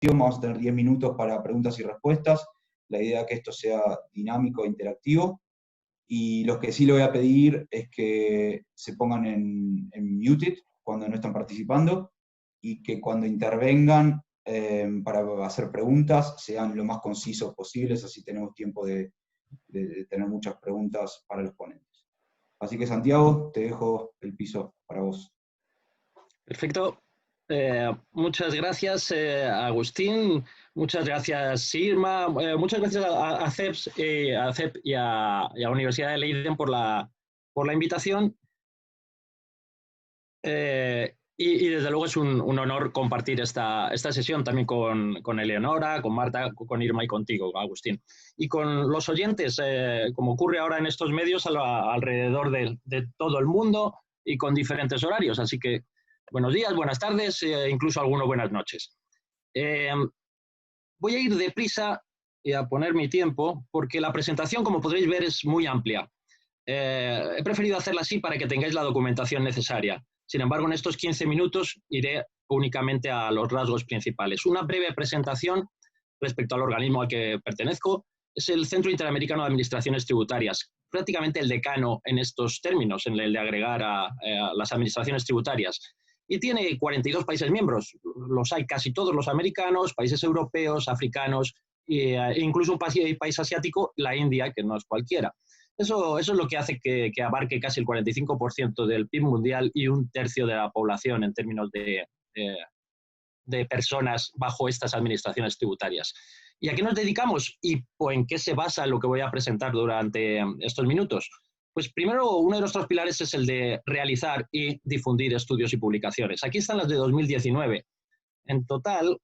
Vamos a tener 10 minutos para preguntas y respuestas. La idea es que esto sea dinámico e interactivo. Y lo que sí le voy a pedir es que se pongan en muted cuando no están participando y que cuando intervengan para hacer preguntas sean lo más concisos posibles, así tenemos tiempo de tener muchas preguntas para los ponentes. Así que Santiago, te dejo el piso para vos. Perfecto. Muchas gracias, Agustín. Muchas gracias, Irma. Muchas gracias a CEPS, a CEP y a la Universidad de Leiden por la invitación. Y desde luego es un honor compartir esta sesión también con Eleonora, con Marta, con Irma y contigo, Agustín. Y con los oyentes, como ocurre ahora en estos medios, alrededor de todo el mundo y con diferentes horarios. Así que buenos días, buenas tardes, incluso algunos buenas noches. Voy a ir deprisa y a poner mi tiempo, porque la presentación, como podréis ver, es muy amplia. He preferido hacerla así para que tengáis la documentación necesaria. Sin embargo, en estos 15 minutos iré únicamente a los rasgos principales. Una breve presentación respecto al organismo al que pertenezco. Es el Centro Interamericano de Administraciones Tributarias, prácticamente el decano en estos términos, en el de agregar a las administraciones tributarias. Y tiene 42 países miembros. Los hay casi todos los americanos, países europeos, africanos, e incluso un país asiático, la India, que no es cualquiera. Eso es lo que hace que abarque casi el 45% del PIB mundial y un tercio de la población en términos de personas bajo estas administraciones tributarias. ¿Y a qué nos dedicamos y en qué se basa lo que voy a presentar durante estos minutos? Pues primero, uno de nuestros pilares es el de realizar y difundir estudios y publicaciones. Aquí están las de 2019. En total,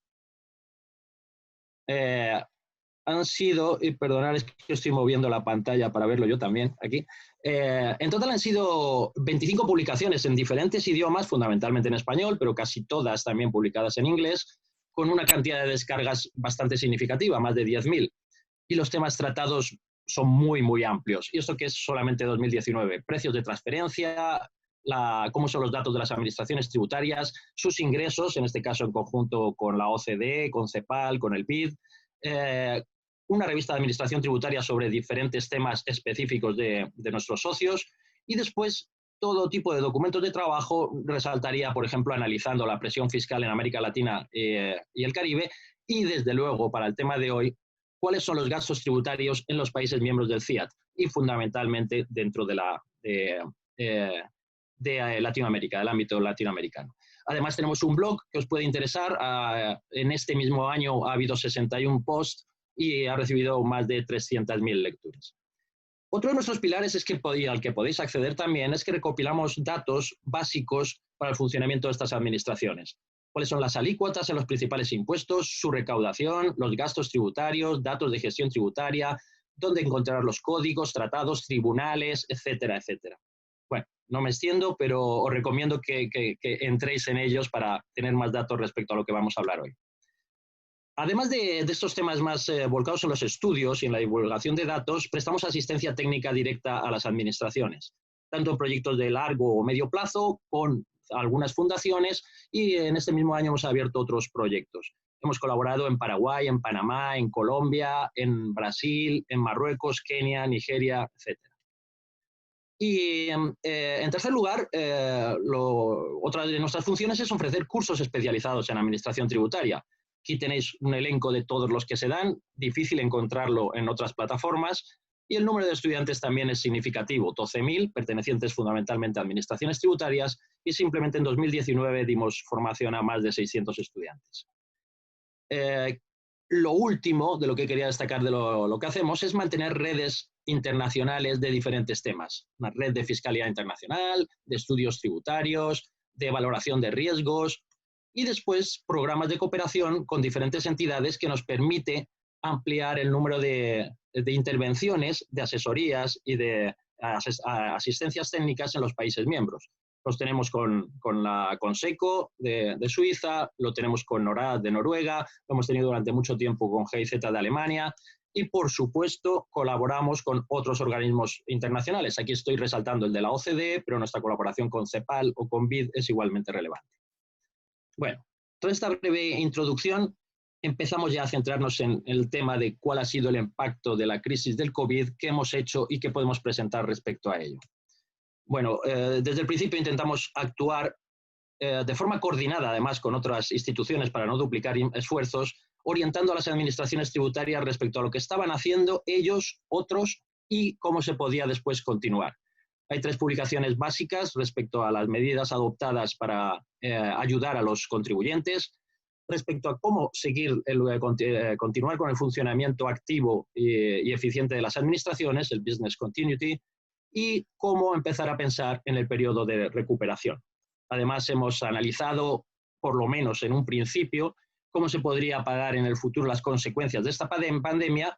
han sido, y perdonad, es que estoy moviendo la pantalla para verlo yo también aquí, en total han sido 25 publicaciones en diferentes idiomas, fundamentalmente en español, pero casi todas también publicadas en inglés, con una cantidad de descargas bastante significativa, más de 10.000. Y los temas tratados son muy, muy amplios. Y esto que es solamente 2019. Precios de transferencia, cómo son los datos de las administraciones tributarias, sus ingresos, en este caso en conjunto con la OCDE, con CEPAL, con el BID, una revista de administración tributaria sobre diferentes temas específicos de nuestros socios y después todo tipo de documentos de trabajo. Resaltaría, por ejemplo, analizando la presión fiscal en América Latina y el Caribe y, desde luego, para el tema de hoy, cuáles son los gastos tributarios en los países miembros del CIAT y fundamentalmente dentro de Latinoamérica, del ámbito latinoamericano. Además, tenemos un blog que os puede interesar. En este mismo año ha habido 61 posts y ha recibido más de 300.000 lecturas. Otro de nuestros pilares es al que podéis acceder también es que recopilamos datos básicos para el funcionamiento de estas administraciones. Cuáles son las alícuotas en los principales impuestos, su recaudación, los gastos tributarios, datos de gestión tributaria, dónde encontrar los códigos, tratados, tribunales, etcétera, etcétera. Bueno, no me extiendo, pero os recomiendo que entréis en ellos para tener más datos respecto a lo que vamos a hablar hoy. Además de estos temas más volcados en los estudios y en la divulgación de datos, prestamos asistencia técnica directa a las administraciones, tanto en proyectos de largo o medio plazo, con algunas fundaciones, y en este mismo año hemos abierto otros proyectos. Hemos colaborado en Paraguay, en Panamá, en Colombia, en Brasil, en Marruecos, Kenia, Nigeria, etc. Y en tercer lugar, otra de nuestras funciones es ofrecer cursos especializados en administración tributaria. Aquí tenéis un elenco de todos los que se dan, difícil encontrarlo en otras plataformas, y el número de estudiantes también es significativo, 12.000, pertenecientes fundamentalmente a administraciones tributarias, y simplemente en 2019 dimos formación a más de 600 estudiantes. Lo último de lo que quería destacar de lo que hacemos es mantener redes internacionales de diferentes temas. Una red de fiscalidad internacional, de estudios tributarios, de valoración de riesgos, y después programas de cooperación con diferentes entidades que nos permite ampliar el número de intervenciones, de asesorías y de asistencias técnicas en los países miembros. Los tenemos con la Conseco de Suiza, lo tenemos con NORAD de Noruega, lo hemos tenido durante mucho tiempo con GIZ de Alemania y, por supuesto, colaboramos con otros organismos internacionales. Aquí estoy resaltando el de la OCDE, pero nuestra colaboración con CEPAL o con BID es igualmente relevante. Bueno, toda esta breve introducción empezamos ya a centrarnos en el tema de cuál ha sido el impacto de la crisis del COVID, qué hemos hecho y qué podemos presentar respecto a ello. Bueno, desde el principio intentamos actuar de forma coordinada, además, con otras instituciones para no duplicar esfuerzos, orientando a las administraciones tributarias respecto a lo que estaban haciendo ellos, otros, y cómo se podía después continuar. Hay 3 publicaciones básicas respecto a las medidas adoptadas para ayudar a los contribuyentes, respecto a cómo seguir continuar con el funcionamiento activo y eficiente de las administraciones, el business continuity, y cómo empezar a pensar en el periodo de recuperación. Además, hemos analizado, por lo menos en un principio, cómo se podría pagar en el futuro las consecuencias de esta pandemia,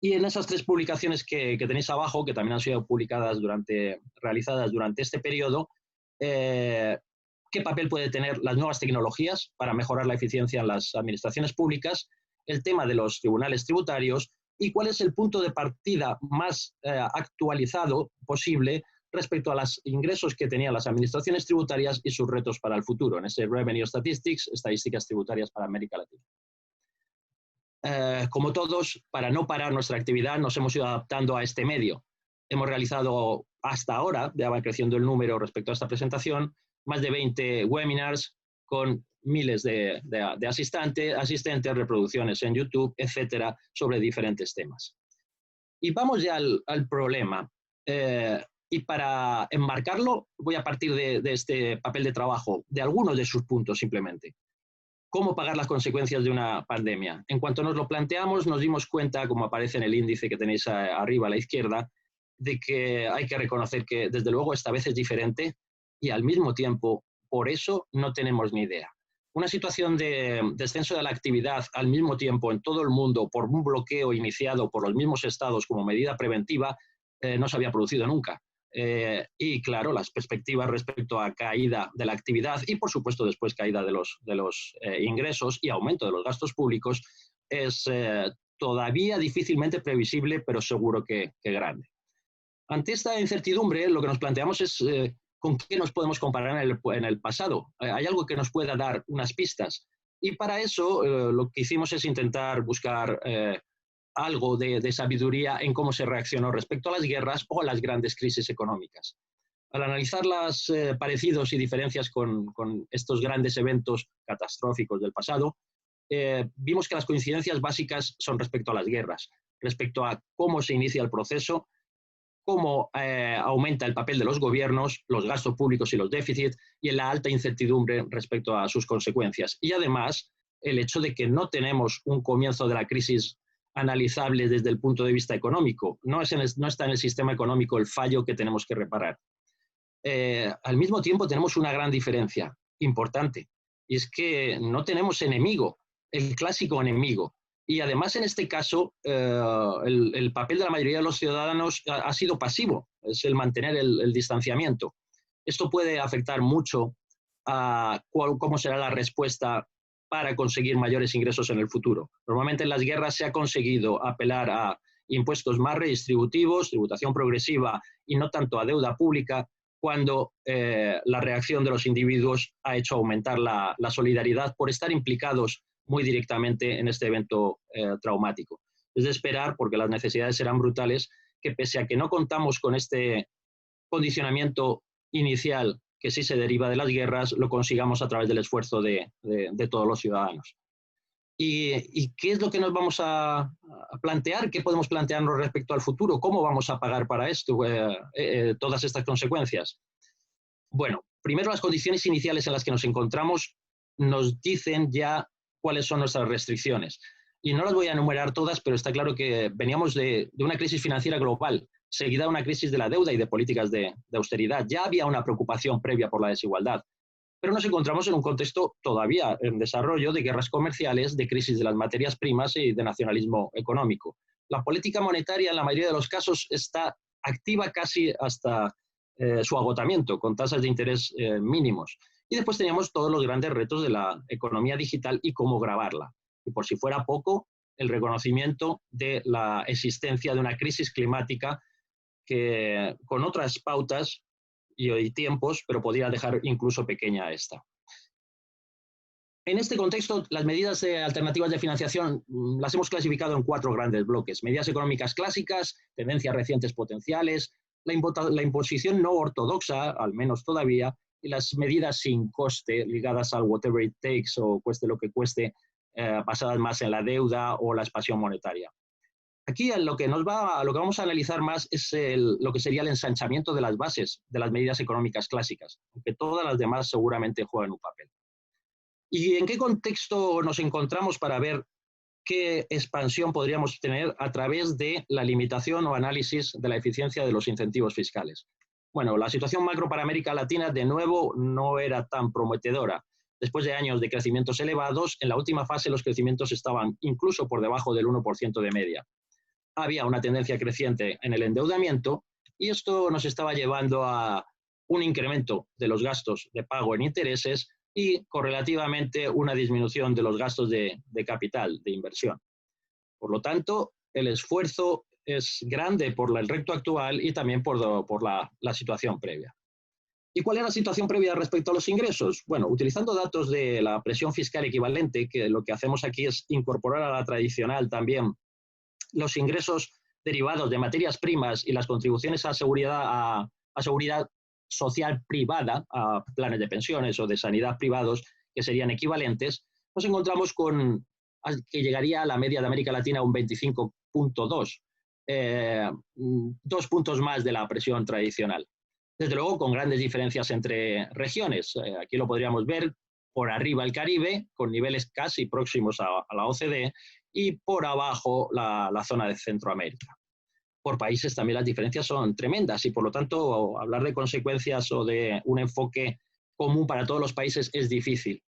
y en esas 3 publicaciones que tenéis abajo, que también han sido realizadas durante este periodo, qué papel puede tener las nuevas tecnologías para mejorar la eficiencia en las administraciones públicas, el tema de los tribunales tributarios y cuál es el punto de partida más actualizado posible respecto a los ingresos que tenían las administraciones tributarias y sus retos para el futuro, en ese Revenue Statistics, estadísticas tributarias para América Latina. Como todos, para no parar nuestra actividad, nos hemos ido adaptando a este medio. Hemos realizado hasta ahora, ya va creciendo el número respecto a esta presentación, más de 20 webinars con miles de asistentes, reproducciones en YouTube, etcétera, sobre diferentes temas. Y vamos ya al problema. Y para enmarcarlo, voy a partir de este papel de trabajo, de algunos de sus puntos simplemente. ¿Cómo pagar las consecuencias de una pandemia? En cuanto nos lo planteamos, nos dimos cuenta, como aparece en el índice que tenéis arriba a la izquierda, de que hay que reconocer que, desde luego, esta vez es diferente y, al mismo tiempo, por eso no tenemos ni idea. Una situación de descenso de la actividad al mismo tiempo en todo el mundo por un bloqueo iniciado por los mismos estados como medida preventiva no se había producido nunca. Y claro, las perspectivas respecto a caída de la actividad y, por supuesto, después caída de los ingresos y aumento de los gastos públicos es todavía difícilmente previsible, pero seguro que grande. Ante esta incertidumbre, lo que nos planteamos es con qué nos podemos comparar en el pasado. ¿Hay algo que nos pueda dar unas pistas? Y para eso lo que hicimos es intentar buscar algo de sabiduría en cómo se reaccionó respecto a las guerras o a las grandes crisis económicas. Al analizar los parecidos y diferencias con estos grandes eventos catastróficos del pasado, vimos que las coincidencias básicas son respecto a las guerras, respecto a cómo se inicia el proceso, cómo aumenta el papel de los gobiernos, los gastos públicos y los déficits, y en la alta incertidumbre respecto a sus consecuencias. Y además, el hecho de que no tenemos un comienzo de la crisis analizable desde el punto de vista económico. No está en el sistema económico el fallo que tenemos que reparar. Al mismo tiempo tenemos una gran diferencia importante, y es que no tenemos enemigo, el clásico enemigo. Y además, en este caso, el papel de la mayoría de los ciudadanos ha sido pasivo, es el mantener el distanciamiento. Esto puede afectar mucho a cómo será la respuesta para conseguir mayores ingresos en el futuro. Normalmente en las guerras se ha conseguido apelar a impuestos más redistributivos, tributación progresiva y no tanto a deuda pública, cuando la reacción de los individuos ha hecho aumentar la solidaridad por estar implicados muy directamente en este evento traumático. Es de esperar, porque las necesidades serán brutales, que pese a que no contamos con este condicionamiento inicial que sí se deriva de las guerras, lo consigamos a través del esfuerzo de todos los ciudadanos. ¿Y qué es lo que nos vamos a plantear? ¿Qué podemos plantearnos respecto al futuro? ¿Cómo vamos a pagar para esto todas estas consecuencias? Bueno, primero las condiciones iniciales en las que nos encontramos nos dicen ya cuáles son nuestras restricciones. Y no las voy a enumerar todas, pero está claro que veníamos de una crisis financiera global, seguida de una crisis de la deuda y de políticas de austeridad. Ya había una preocupación previa por la desigualdad, pero nos encontramos en un contexto todavía en desarrollo de guerras comerciales, de crisis de las materias primas y de nacionalismo económico. La política monetaria, en la mayoría de los casos, está activa casi hasta su agotamiento, con tasas de interés mínimos. Y después teníamos todos los grandes retos de la economía digital y cómo grabarla. Y por si fuera poco, el reconocimiento de la existencia de una crisis climática que con otras pautas y tiempos, pero podría dejar incluso pequeña esta. En este contexto, las medidas alternativas de financiación las hemos clasificado en 4 grandes bloques. Medidas económicas clásicas, tendencias recientes potenciales, la imposición no ortodoxa, al menos todavía, y las medidas sin coste ligadas al whatever it takes o cueste lo que cueste, basadas más en la deuda o la expansión monetaria. Aquí lo que vamos a analizar más es lo que sería el ensanchamiento de las bases de las medidas económicas clásicas, aunque todas las demás seguramente juegan un papel. ¿Y en qué contexto nos encontramos para ver qué expansión podríamos tener a través de la limitación o análisis de la eficiencia de los incentivos fiscales? Bueno, la situación macro para América Latina, de nuevo, no era tan prometedora. Después de años de crecimientos elevados, en la última fase los crecimientos estaban incluso por debajo del 1% de media. Había una tendencia creciente en el endeudamiento y esto nos estaba llevando a un incremento de los gastos de pago en intereses y correlativamente una disminución de los gastos de capital, de inversión. Por lo tanto, el esfuerzo es grande por el reto actual y también por la situación previa. ¿Y cuál es la situación previa respecto a los ingresos? Bueno, utilizando datos de la presión fiscal equivalente, que lo que hacemos aquí es incorporar a la tradicional también los ingresos derivados de materias primas y las contribuciones a seguridad social privada, a planes de pensiones o de sanidad privados que serían equivalentes, nos encontramos con que llegaría a la media de América Latina a un 25.2, 2 puntos más de la presión tradicional. Desde luego, con grandes diferencias entre regiones. Aquí lo podríamos ver por arriba el Caribe, con niveles casi próximos a la OCDE, y por abajo la zona de Centroamérica. Por países también las diferencias son tremendas y por lo tanto hablar de consecuencias o de un enfoque común para todos los países es difícil.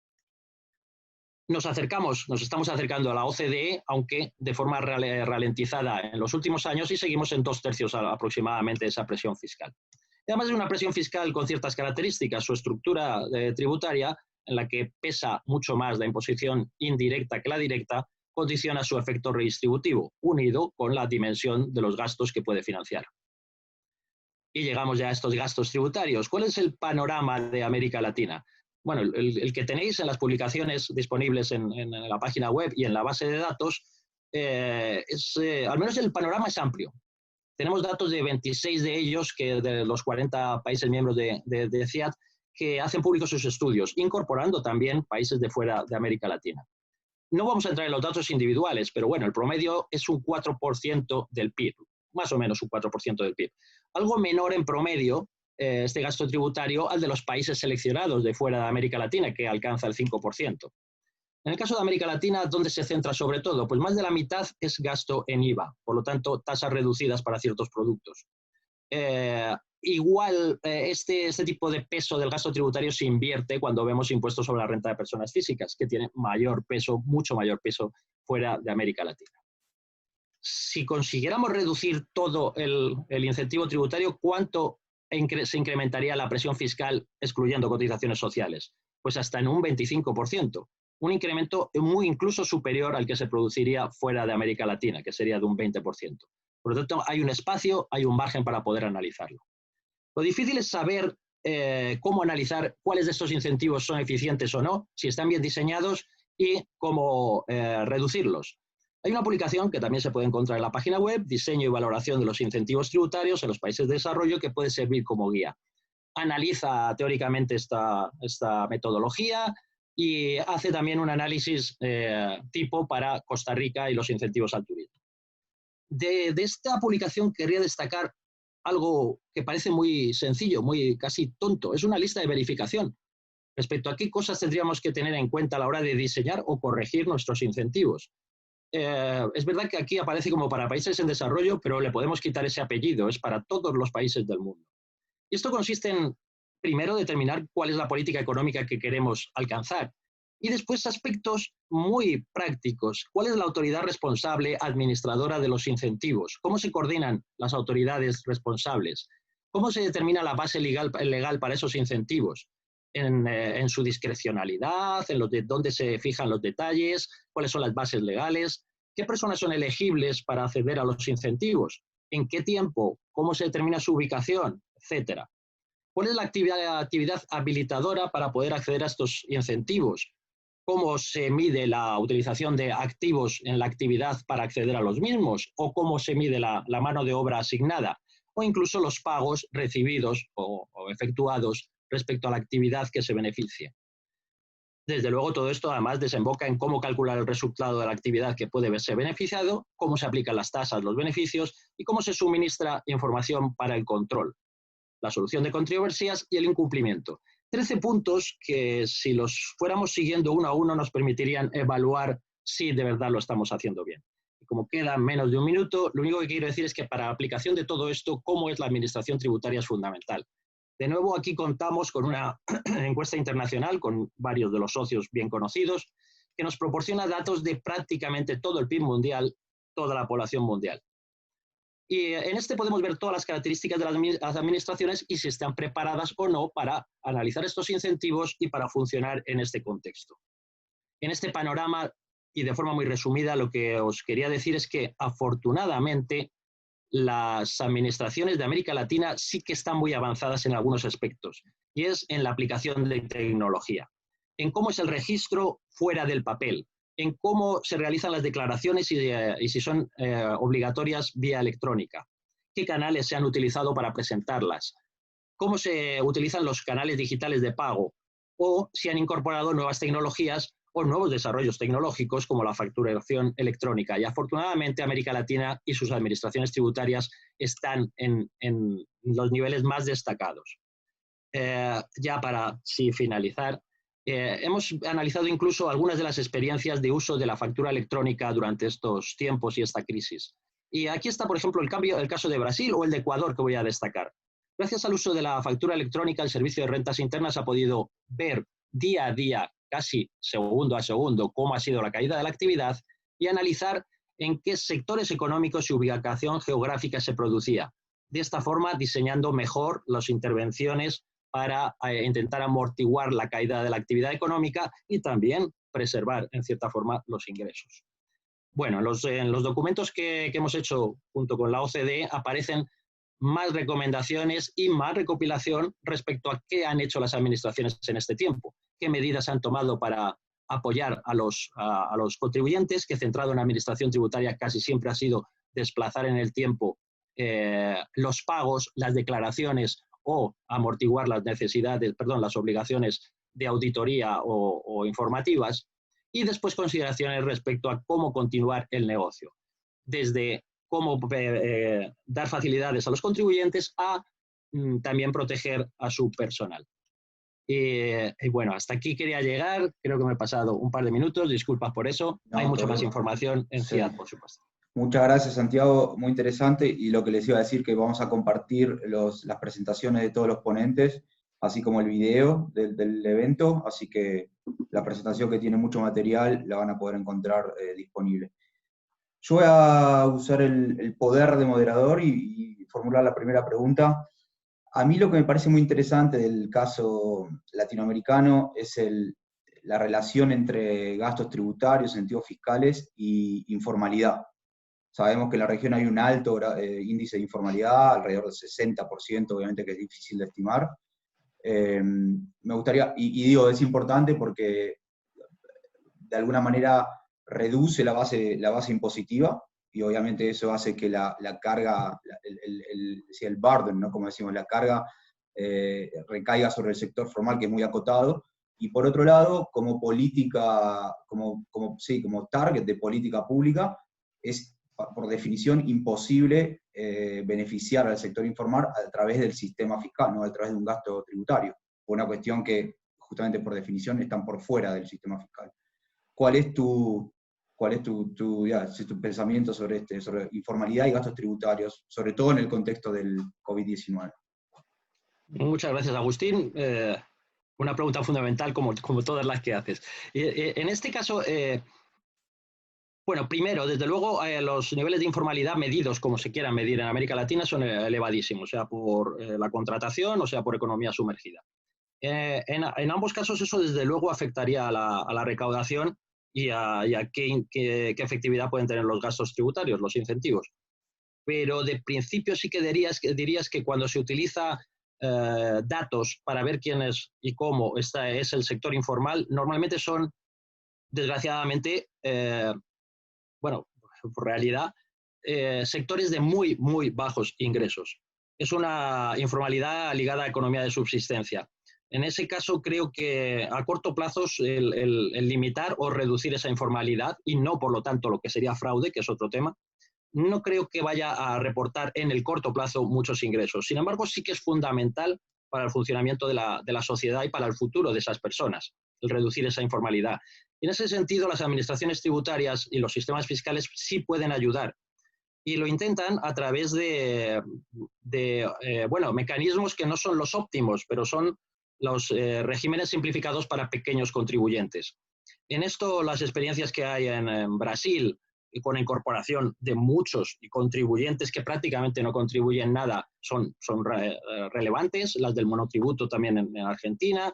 Nos estamos acercando a la OCDE, aunque de forma ralentizada en los últimos años y seguimos en 2/3 aproximadamente de esa presión fiscal. Y además es una presión fiscal con ciertas características, su estructura tributaria, en la que pesa mucho más la imposición indirecta que la directa, condiciona su efecto redistributivo, unido con la dimensión de los gastos que puede financiar. Y llegamos ya a estos gastos tributarios. ¿Cuál es el panorama de América Latina? Bueno, el que tenéis en las publicaciones disponibles en la página web y en la base de datos, al menos el panorama es amplio. Tenemos datos de 26 de ellos, de los 40 países miembros de CIAT, que hacen públicos sus estudios, incorporando también países de fuera de América Latina. No vamos a entrar en los datos individuales, pero bueno, el promedio es un 4% del PIB, más o menos un 4% del PIB. Algo menor en promedio, este gasto tributario, al de los países seleccionados de fuera de América Latina, que alcanza el 5%. En el caso de América Latina, ¿dónde se centra sobre todo? Pues más de la mitad es gasto en IVA, por lo tanto, tasas reducidas para ciertos productos. Este tipo de peso del gasto tributario se invierte cuando vemos impuestos sobre la renta de personas físicas, que tiene mayor peso, mucho mayor peso fuera de América Latina. Si consiguiéramos reducir todo el incentivo tributario, ¿cuánto se incrementaría la presión fiscal excluyendo cotizaciones sociales? Pues hasta en un 25%, un incremento muy incluso superior al que se produciría fuera de América Latina, que sería de un 20%. Por lo tanto, hay un espacio, hay un margen para poder analizarlo. Lo difícil es saber cómo analizar cuáles de estos incentivos son eficientes o no, si están bien diseñados y cómo reducirlos. Hay una publicación que también se puede encontrar en la página web, Diseño y valoración de los incentivos tributarios en los países de desarrollo, que puede servir como guía. Analiza teóricamente esta metodología y hace también un análisis tipo para Costa Rica y los incentivos al turismo. De esta publicación querría destacar algo que parece muy sencillo, muy casi tonto. Es una lista de verificación respecto a qué cosas tendríamos que tener en cuenta a la hora de diseñar o corregir nuestros incentivos. Es verdad que aquí aparece como para países en desarrollo, pero le podemos quitar ese apellido, es para todos los países del mundo. Y esto consiste en, primero, determinar cuál es la política económica que queremos alcanzar. Y después aspectos muy prácticos. ¿Cuál es la autoridad responsable administradora de los incentivos? ¿Cómo se coordinan las autoridades responsables? ¿Cómo se determina la base legal para esos incentivos? En su discrecionalidad, dónde se fijan los detalles, cuáles son las bases legales, qué personas son elegibles para acceder a los incentivos, en qué tiempo, cómo se determina su ubicación, etcétera. ¿Cuál es la actividad habilitadora para poder acceder a estos incentivos? cómo se mide la utilización de activos en la actividad para acceder a los mismos, o cómo se mide la mano de obra asignada, o incluso los pagos recibidos o efectuados respecto a la actividad que se beneficie. Desde luego, todo esto además desemboca en cómo calcular el resultado de la actividad que puede verse beneficiado, cómo se aplican las tasas, los beneficios y cómo se suministra información para el control, la solución de controversias y el incumplimiento. 13 puntos que, si los fuéramos siguiendo uno a uno, nos permitirían evaluar si de verdad lo estamos haciendo bien. Y como queda menos de un minuto, lo único que quiero decir es que para la aplicación de todo esto, cómo es la administración tributaria es fundamental. De nuevo, aquí contamos con una encuesta internacional con varios de los socios bien conocidos que nos proporciona datos de prácticamente todo el PIB mundial, toda la población mundial. Y en este podemos ver todas las características de las administraciones y si están preparadas o no para analizar estos incentivos y para funcionar en este contexto. En este panorama, y de forma muy resumida, lo que os quería decir es que afortunadamente las administraciones de América Latina sí que están muy avanzadas en algunos aspectos, y es en la aplicación de tecnología, en cómo es el registro fuera del papel, en cómo se realizan las declaraciones y si son obligatorias vía electrónica, qué canales se han utilizado para presentarlas, cómo se utilizan los canales digitales de pago, o si han incorporado nuevas tecnologías o nuevos desarrollos tecnológicos como la facturación electrónica. Y afortunadamente América Latina y sus administraciones tributarias están en los niveles más destacados. Ya para finalizar, hemos analizado incluso algunas de las experiencias de uso de la factura electrónica durante estos tiempos y esta crisis. Y aquí está, por ejemplo, el caso de Brasil o el de Ecuador que voy a destacar. Gracias al uso de la factura electrónica, el Servicio de Rentas Internas ha podido ver día a día, casi segundo a segundo, cómo ha sido la caída de la actividad y analizar en qué sectores económicos y ubicación geográfica se producía. De esta forma, diseñando mejor las intervenciones para intentar amortiguar la caída de la actividad económica y también preservar, en cierta forma, los ingresos. Bueno, en los documentos que hemos hecho junto con la OCDE aparecen más recomendaciones y más recopilación respecto a qué han hecho las administraciones en este tiempo, qué medidas han tomado para apoyar a los contribuyentes, que centrado en la administración tributaria casi siempre ha sido desplazar en el tiempo los pagos, las declaraciones o amortiguar las las obligaciones de auditoría o informativas, y después consideraciones respecto a cómo continuar el negocio, desde cómo dar facilidades a los contribuyentes a también proteger a su personal. Y bueno, hasta aquí quería llegar, creo que me he pasado un par de minutos, disculpas por eso, no, hay mucha más información en CIAD, por supuesto. Muchas gracias, Santiago, muy interesante, y lo que les iba a decir, que vamos a compartir las presentaciones de todos los ponentes, así como el video del evento, así que la presentación, que tiene mucho material, la van a poder encontrar disponible. Yo voy a usar el poder de moderador y formular la primera pregunta. A mí lo que me parece muy interesante del caso latinoamericano es la relación entre gastos tributarios, incentivos fiscales y informalidad. Sabemos que en la región hay un alto índice de informalidad, alrededor del 60%, obviamente que es difícil de estimar. Me gustaría, y digo, es importante porque de alguna manera reduce la base impositiva, y obviamente eso hace que la carga, el burden, ¿no? Como decimos, la carga recaiga sobre el sector formal, que es muy acotado, y por otro lado, como política, como target de política pública, es por definición imposible beneficiar al sector informal a través del sistema fiscal, no a través de un gasto tributario, por una cuestión que justamente por definición están por fuera del sistema fiscal. ¿Cuál es tu pensamiento sobre informalidad y gastos tributarios, sobre todo en el contexto del COVID-19? Muchas gracias, Agustín. Una pregunta fundamental como todas las que haces. En este caso, bueno, primero, desde luego, los niveles de informalidad medidos como se quieran medir en América Latina son elevadísimos, sea por la contratación o sea por economía sumergida. En ambos casos eso desde luego afectaría a la recaudación y a qué efectividad pueden tener los gastos tributarios, los incentivos. Pero de principio sí que dirías que cuando se utiliza datos para ver quién es y cómo es el sector informal, normalmente son desgraciadamente, bueno, por realidad, sectores de muy, muy bajos ingresos. Es una informalidad ligada a economía de subsistencia. En ese caso, creo que a corto plazo el limitar o reducir esa informalidad y no, por lo tanto, lo que sería fraude, que es otro tema, no creo que vaya a reportar en el corto plazo muchos ingresos. Sin embargo, sí que es fundamental para el funcionamiento de la sociedad y para el futuro de esas personas, el reducir esa informalidad. Y en ese sentido, las administraciones tributarias y los sistemas fiscales sí pueden ayudar. Y lo intentan a través bueno, mecanismos que no son los óptimos, pero son los regímenes simplificados para pequeños contribuyentes. En esto, las experiencias que hay en Brasil, y con la incorporación de muchos contribuyentes que prácticamente no contribuyen nada, son relevantes. Las del monotributo también en Argentina,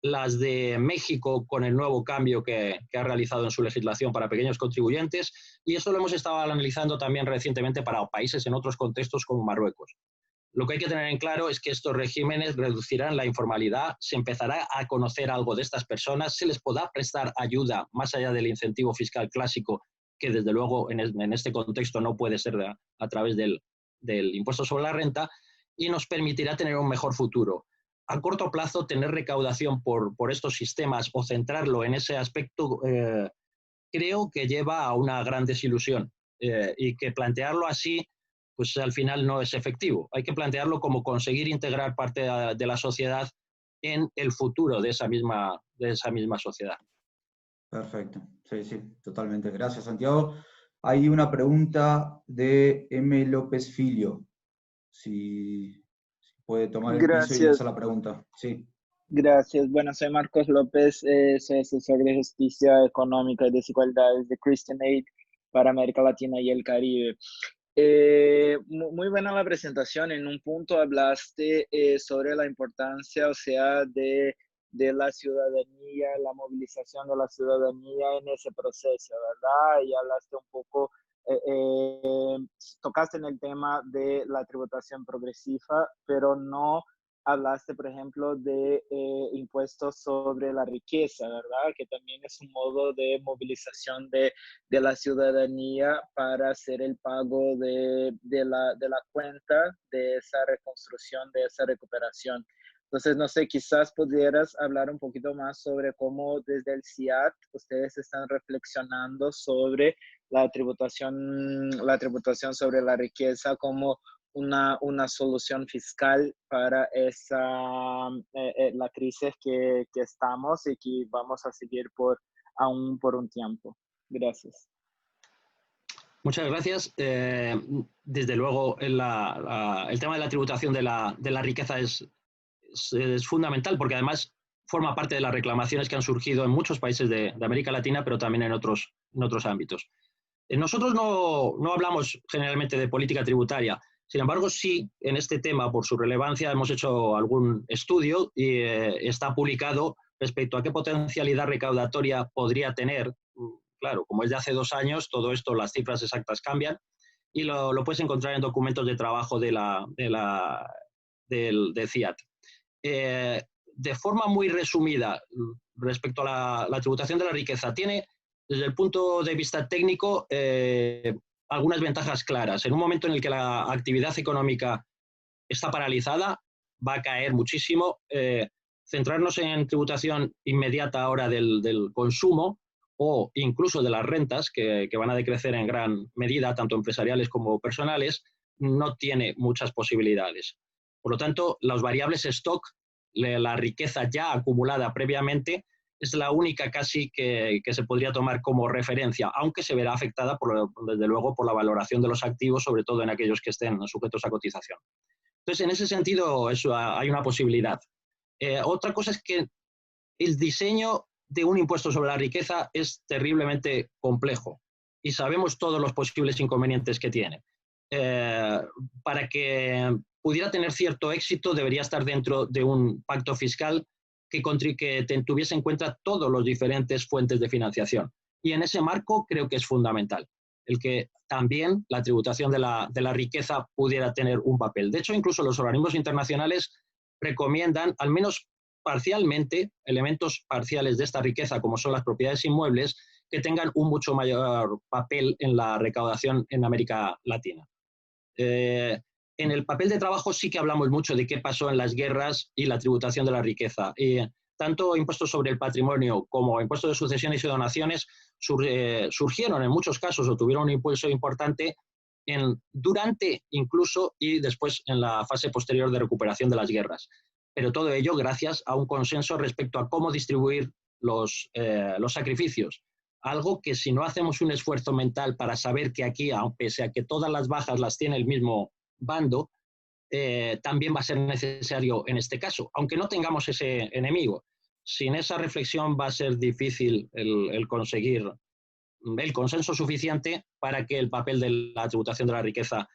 las de México con el nuevo cambio que ha realizado en su legislación para pequeños contribuyentes, y eso lo hemos estado analizando también recientemente para países en otros contextos como Marruecos. Lo que hay que tener en claro es que estos regímenes reducirán la informalidad, se empezará a conocer algo de estas personas, se les podrá prestar ayuda más allá del incentivo fiscal clásico, que desde luego en este contexto no puede ser a través del impuesto sobre la renta, y nos permitirá tener un mejor futuro. A corto plazo, tener recaudación por estos sistemas o centrarlo en ese aspecto, creo que lleva a una gran desilusión, y que plantearlo así, pues al final no es efectivo. Hay que plantearlo como conseguir integrar parte de la sociedad en el futuro de esa misma sociedad. Perfecto, sí, sí, totalmente. Gracias, Santiago. Hay una pregunta de M. López Filio. Si puede tomar el piso y Gracias, hacer la pregunta. Sí. gracias. Bueno, soy Marcos López, soy asesor de justicia económica y desigualdades de Christian Aid para América Latina y el Caribe. Muy buena la presentación. En un punto hablaste sobre la importancia, o sea, de la ciudadanía, la movilización de la ciudadanía en ese proceso, ¿verdad? Y hablaste un poco, tocaste en el tema de la tributación progresiva, pero no hablaste, por ejemplo, de impuestos sobre la riqueza, ¿verdad? Que también es un modo de movilización de la ciudadanía para hacer el pago de la cuenta de esa reconstrucción, de esa recuperación. Entonces, no sé, quizás pudieras hablar un poquito más sobre cómo desde el CIAT ustedes están reflexionando sobre la tributación sobre la riqueza como una solución fiscal para la crisis que estamos y que vamos a seguir aún por un tiempo. Gracias. Muchas gracias. Desde luego, el tema de la tributación de la riqueza es fundamental, porque además forma parte de las reclamaciones que han surgido en muchos países de América Latina, pero también en otros ámbitos. Nosotros no hablamos generalmente de política tributaria. Sin embargo, sí, en este tema, por su relevancia, hemos hecho algún estudio y está publicado respecto a qué potencialidad recaudatoria podría tener. Claro, como es de hace 2 años, todo esto, las cifras exactas cambian, y lo puedes encontrar en documentos de trabajo del CIAT. De forma muy resumida, respecto a la tributación de la riqueza, tiene, desde el punto de vista técnico, algunas ventajas claras. En un momento en el que la actividad económica está paralizada, va a caer muchísimo. Centrarnos en tributación inmediata ahora del consumo o incluso de las rentas, que van a decrecer en gran medida, tanto empresariales como personales, no tiene muchas posibilidades. Por lo tanto, las variables stock, la riqueza ya acumulada previamente, es la única casi que se podría tomar como referencia, aunque se verá afectada, desde luego, por la valoración de los activos, sobre todo en aquellos que estén sujetos a cotización. Entonces, en ese sentido, hay una posibilidad. Otra cosa es que el diseño de un impuesto sobre la riqueza es terriblemente complejo y sabemos todos los posibles inconvenientes que tiene. Para que pudiera tener cierto éxito, debería estar dentro de un pacto fiscal que tuviese en cuenta todas las diferentes fuentes de financiación. Y en ese marco creo que es fundamental el que también la tributación de la riqueza pudiera tener un papel. De hecho, incluso los organismos internacionales recomiendan, al menos parcialmente, elementos parciales de esta riqueza, como son las propiedades inmuebles, que tengan un mucho mayor papel en la recaudación en América Latina. En el papel de trabajo sí que hablamos mucho de qué pasó en las guerras y la tributación de la riqueza. Tanto impuestos sobre el patrimonio como impuestos de sucesiones y donaciones surgieron en muchos casos o tuvieron un impulso importante durante incluso y después en la fase posterior de recuperación de las guerras. Pero todo ello gracias a un consenso respecto a cómo distribuir los sacrificios. Algo que si no hacemos un esfuerzo mental para saber que aquí, pese a que todas las bajas las tiene el mismo bando, también va a ser necesario en este caso, aunque no tengamos ese enemigo. Sin esa reflexión va a ser difícil el conseguir el consenso suficiente para que el papel de la tributación de la riqueza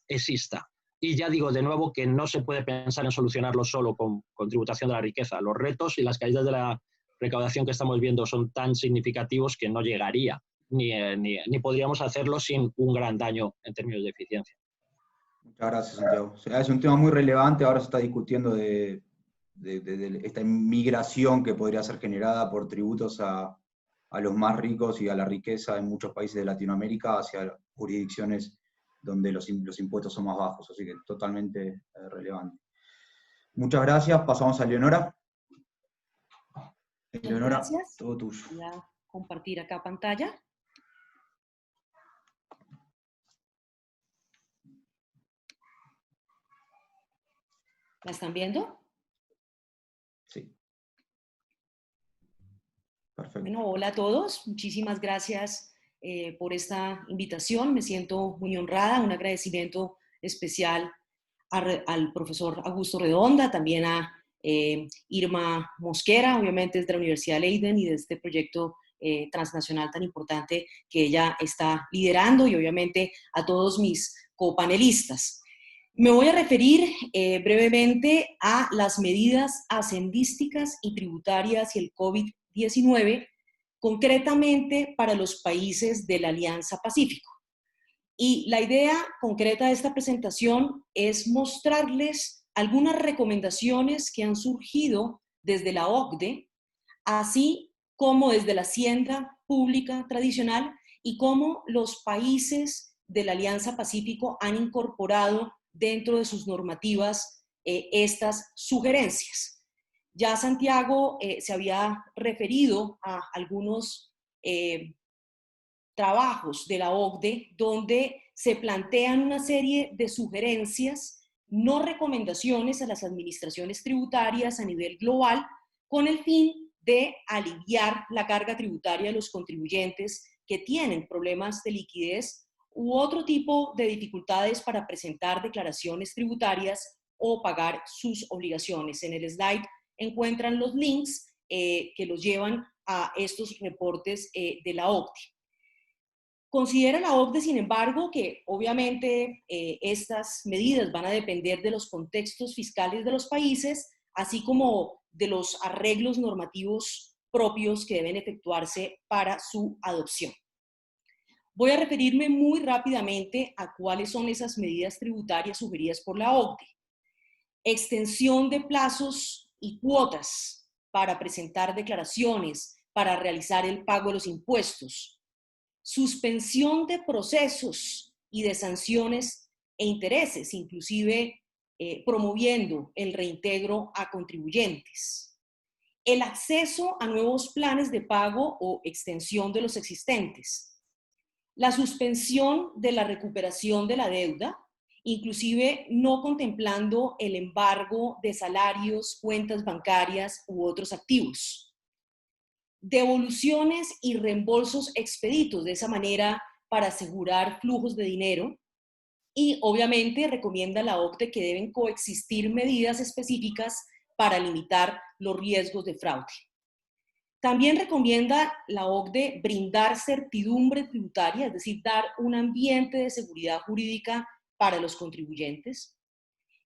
exista. Y ya digo de nuevo que no se puede pensar en solucionarlo solo con tributación de la riqueza. Los retos y las caídas de la recaudación que estamos viendo son tan significativos que no llegaría, ni podríamos hacerlo sin un gran daño en términos de eficiencia. Muchas gracias, Santiago. O sea, es un tema muy relevante, ahora se está discutiendo de esta migración que podría ser generada por tributos a los más ricos y a la riqueza en muchos países de Latinoamérica hacia jurisdicciones donde los impuestos son más bajos, así que totalmente relevante. Muchas gracias, pasamos a Leonora. Leonora, gracias. todo tuyo. Voy a compartir acá pantalla. ¿La están viendo? Sí. Perfecto. Bueno, hola a todos. Muchísimas gracias por esta invitación. Me siento muy honrada. Un agradecimiento especial al profesor Augusto Redonda, también a Irma Mosquera, obviamente desde la Universidad de Leiden y de este proyecto transnacional tan importante que ella está liderando, y obviamente a todos mis copanelistas. Me voy a referir brevemente a las medidas hacendísticas y tributarias y el COVID-19, concretamente para los países de la Alianza Pacífico. Y la idea concreta de esta presentación es mostrarles algunas recomendaciones que han surgido desde la OCDE, así como desde la hacienda pública tradicional, y cómo los países de la Alianza Pacífico han incorporado dentro de sus normativas estas sugerencias. Ya Santiago se había referido a algunos trabajos de la OCDE donde se plantean una serie de sugerencias, no recomendaciones a las administraciones tributarias a nivel global, con el fin de aliviar la carga tributaria de los contribuyentes que tienen problemas de liquidez u otro tipo de dificultades para presentar declaraciones tributarias o pagar sus obligaciones. En el slide encuentran los links que los llevan a estos reportes de la OCDE. Considera la OCDE, sin embargo, que obviamente estas medidas van a depender de los contextos fiscales de los países, así como de los arreglos normativos propios que deben efectuarse para su adopción. Voy a referirme muy rápidamente a cuáles son esas medidas tributarias sugeridas por la OCDE. Extensión de plazos y cuotas para presentar declaraciones, para realizar el pago de los impuestos. Suspensión de procesos y de sanciones e intereses, inclusive promoviendo el reintegro a contribuyentes. El acceso a nuevos planes de pago o extensión de los existentes. La suspensión de la recuperación de la deuda, inclusive no contemplando el embargo de salarios, cuentas bancarias u otros activos. Devoluciones y reembolsos expeditos, de esa manera para asegurar flujos de dinero. Y obviamente recomienda la OCDE que deben coexistir medidas específicas para limitar los riesgos de fraude. También recomienda la OCDE brindar certidumbre tributaria, es decir, dar un ambiente de seguridad jurídica para los contribuyentes,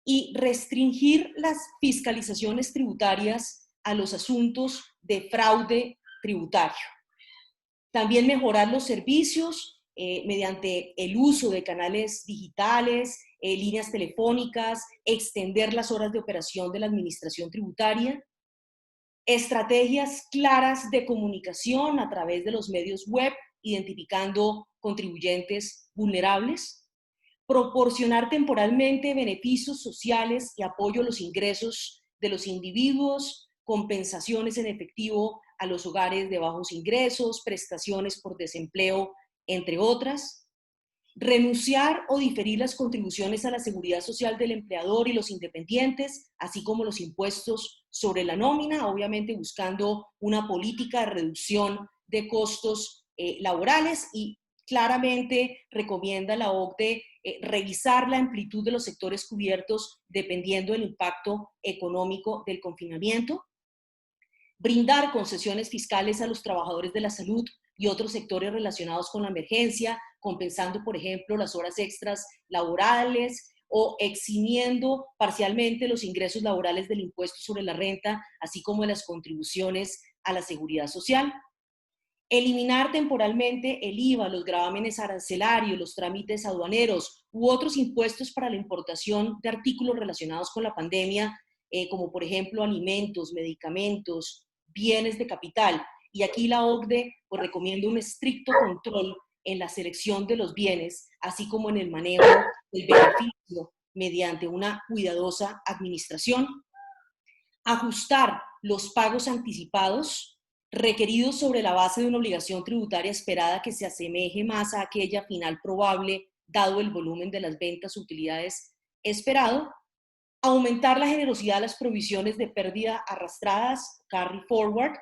y restringir las fiscalizaciones tributarias a los asuntos de fraude tributario. También mejorar los servicios mediante el uso de canales digitales, líneas telefónicas, extender las horas de operación de la administración tributaria, estrategias claras de comunicación a través de los medios web, identificando contribuyentes vulnerables, proporcionar temporalmente beneficios sociales y apoyo a los ingresos de los individuos, compensaciones en efectivo a los hogares de bajos ingresos, prestaciones por desempleo, entre otras, renunciar o diferir las contribuciones a la seguridad social del empleador y los independientes, así como los impuestos sobre la nómina, obviamente buscando una política de reducción de costos laborales, y claramente recomienda la OCDE revisar la amplitud de los sectores cubiertos dependiendo del impacto económico del confinamiento, brindar concesiones fiscales a los trabajadores de la salud y otros sectores relacionados con la emergencia, compensando, por ejemplo, las horas extras laborales o eximiendo parcialmente los ingresos laborales del impuesto sobre la renta, así como de las contribuciones a la seguridad social. Eliminar temporalmente el IVA, los gravámenes arancelarios, los trámites aduaneros u otros impuestos para la importación de artículos relacionados con la pandemia, como por ejemplo alimentos, medicamentos, bienes de capital. Y aquí la OCDE pues, recomienda un estricto control en la selección de los bienes, así como en el manejo del beneficio mediante una cuidadosa administración. Ajustar los pagos anticipados requeridos sobre la base de una obligación tributaria esperada que se asemeje más a aquella final probable, dado el volumen de las ventas o utilidades esperado. Aumentar la generosidad de las provisiones de pérdida arrastradas, carry forward,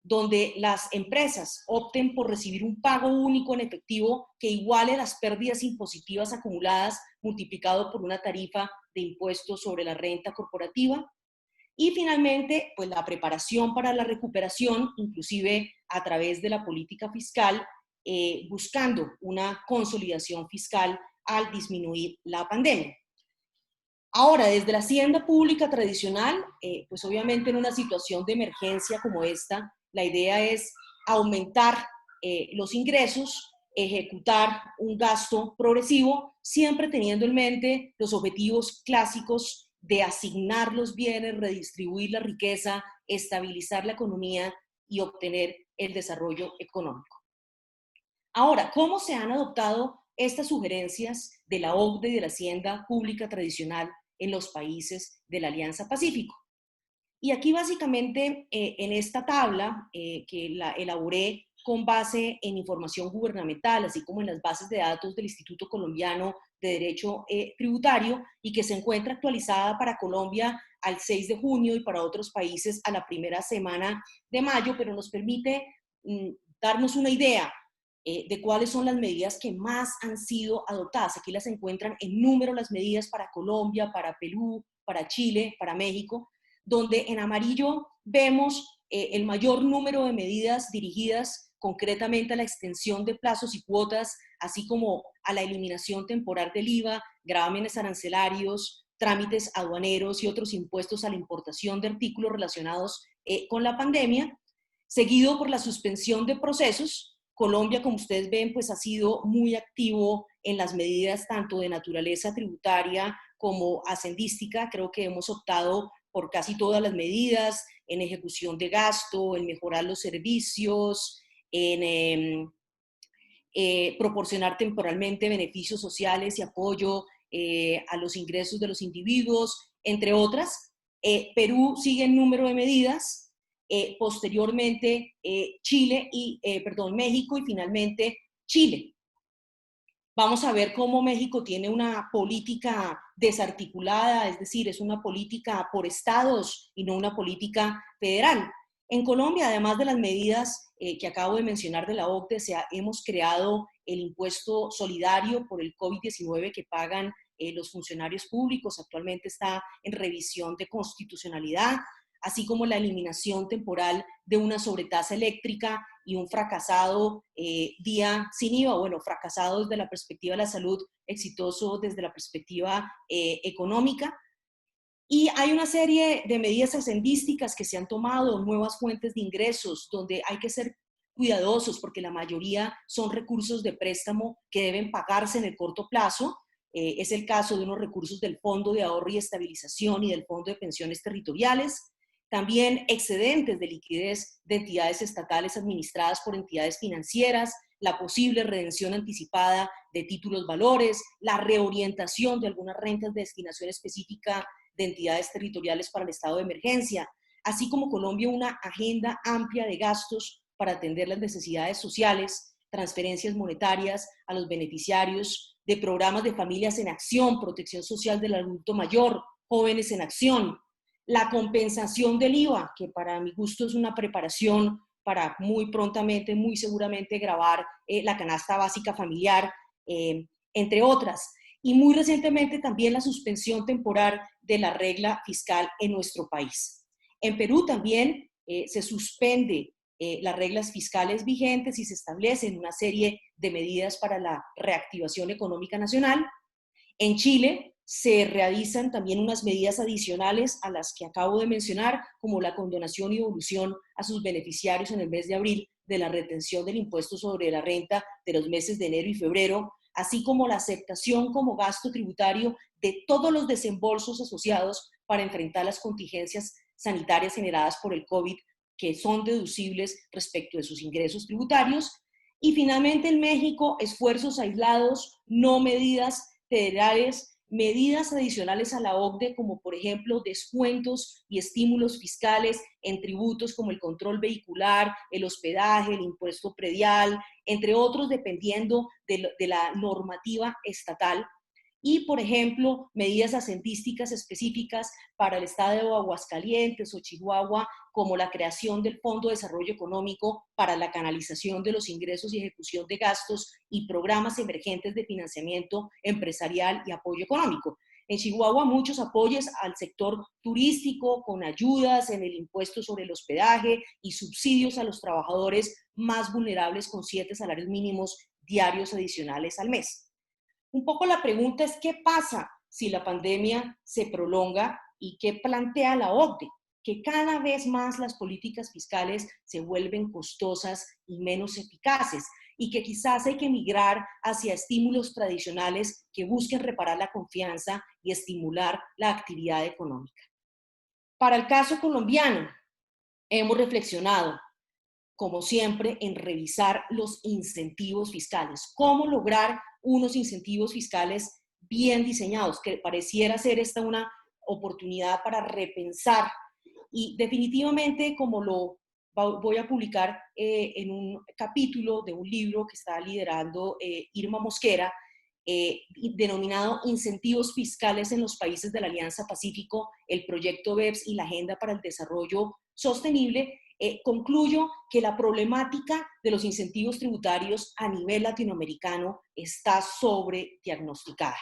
donde las empresas opten por recibir un pago único en efectivo que iguale las pérdidas impositivas acumuladas multiplicado por una tarifa de impuestos sobre la renta corporativa. Y finalmente, pues la preparación para la recuperación, inclusive a través de la política fiscal, buscando una consolidación fiscal al disminuir la pandemia. Ahora, desde la hacienda pública tradicional, pues obviamente en una situación de emergencia como esta, la idea es aumentar los ingresos, ejecutar un gasto progresivo, siempre teniendo en mente los objetivos clásicos de asignar los bienes, redistribuir la riqueza, estabilizar la economía y obtener el desarrollo económico. Ahora, ¿cómo se han adoptado estas sugerencias de la OCDE y de la hacienda pública tradicional en los países de la Alianza Pacífico? Y aquí básicamente en esta tabla que la elaboré con base en información gubernamental, así como en las bases de datos del Instituto Colombiano de Derecho Tributario, y que se encuentra actualizada para Colombia al 6 de junio y para otros países a la primera semana de mayo, pero nos permite darnos una idea de cuáles son las medidas que más han sido adoptadas. Aquí las encuentran en número las medidas para Colombia, para Perú, para Chile, para México, donde en amarillo vemos el mayor número de medidas dirigidas concretamente a la extensión de plazos y cuotas, así como a la eliminación temporal del IVA, gravámenes arancelarios, trámites aduaneros y otros impuestos a la importación de artículos relacionados con la pandemia, seguido por la suspensión de procesos. Colombia, como ustedes ven, pues ha sido muy activo en las medidas tanto de naturaleza tributaria como hacendística. Creo que hemos optado por casi todas las medidas, en ejecución de gasto, en mejorar los servicios, en proporcionar temporalmente beneficios sociales y apoyo a los ingresos de los individuos, entre otras. Perú sigue en número de medidas, posteriormente México y finalmente Chile. Vamos a ver cómo México tiene una política desarticulada, es decir, es una política por estados y no una política federal. En Colombia, además de las medidas que acabo de mencionar de la OCDE, hemos creado el impuesto solidario por el COVID-19 que pagan los funcionarios públicos. Actualmente está en revisión de constitucionalidad, así como la eliminación temporal de una sobretasa eléctrica y un fracasado día sin IVA, bueno, fracasado desde la perspectiva de la salud, exitoso desde la perspectiva económica. Y hay una serie de medidas hacendísticas que se han tomado, nuevas fuentes de ingresos, donde hay que ser cuidadosos porque la mayoría son recursos de préstamo que deben pagarse en el corto plazo, Es el caso de unos recursos del Fondo de Ahorro y Estabilización y del Fondo de Pensiones Territoriales. También excedentes de liquidez de entidades estatales administradas por entidades financieras, la posible redención anticipada de títulos valores, la reorientación de algunas rentas de destinación específica de entidades territoriales para el estado de emergencia, así como Colombia una agenda amplia de gastos para atender las necesidades sociales, transferencias monetarias a los beneficiarios de programas de familias en acción, protección social del adulto mayor, jóvenes en acción, la compensación del IVA, que para mi gusto es una preparación para muy prontamente, muy seguramente grabar la canasta básica familiar, entre otras. Y muy recientemente también la suspensión temporal de la regla fiscal en nuestro país. En Perú también se suspende las reglas fiscales vigentes y se establecen una serie de medidas para la reactivación económica nacional. En Chile se realizan también unas medidas adicionales a las que acabo de mencionar, como la condonación y devolución a sus beneficiarios en el mes de abril de la retención del impuesto sobre la renta de los meses de enero y febrero, así como la aceptación como gasto tributario de todos los desembolsos asociados para enfrentar las contingencias sanitarias generadas por el COVID, que son deducibles respecto de sus ingresos tributarios. Y finalmente en México, esfuerzos aislados, no medidas federales, medidas adicionales a la OCDE, como por ejemplo descuentos y estímulos fiscales en tributos como el control vehicular, el hospedaje, el impuesto predial, entre otros, dependiendo de la normativa estatal. Y, por ejemplo, medidas ascentísticas específicas para el estado de Aguascalientes o Chihuahua, como la creación del Fondo de Desarrollo Económico para la canalización de los ingresos y ejecución de gastos y programas emergentes de financiamiento empresarial y apoyo económico. En Chihuahua, muchos apoyos al sector turístico con ayudas en el impuesto sobre el hospedaje y subsidios a los trabajadores más vulnerables con 7 salarios mínimos diarios adicionales al mes. Un poco la pregunta es, ¿qué pasa si la pandemia se prolonga y qué plantea la OCDE? Que cada vez más las políticas fiscales se vuelven costosas y menos eficaces y que quizás hay que migrar hacia estímulos tradicionales que busquen reparar la confianza y estimular la actividad económica. Para el caso colombiano, hemos reflexionado, como siempre, en revisar los incentivos fiscales. ¿Cómo lograr unos incentivos fiscales bien diseñados? Que pareciera ser esta una oportunidad para repensar. Y definitivamente, como lo voy a publicar en un capítulo de un libro que está liderando Irma Mosquera, denominado Incentivos Fiscales en los Países de la Alianza Pacífico, el proyecto BEPS y la Agenda para el Desarrollo Sostenible, concluyo que la problemática de los incentivos tributarios a nivel latinoamericano está sobrediagnosticada.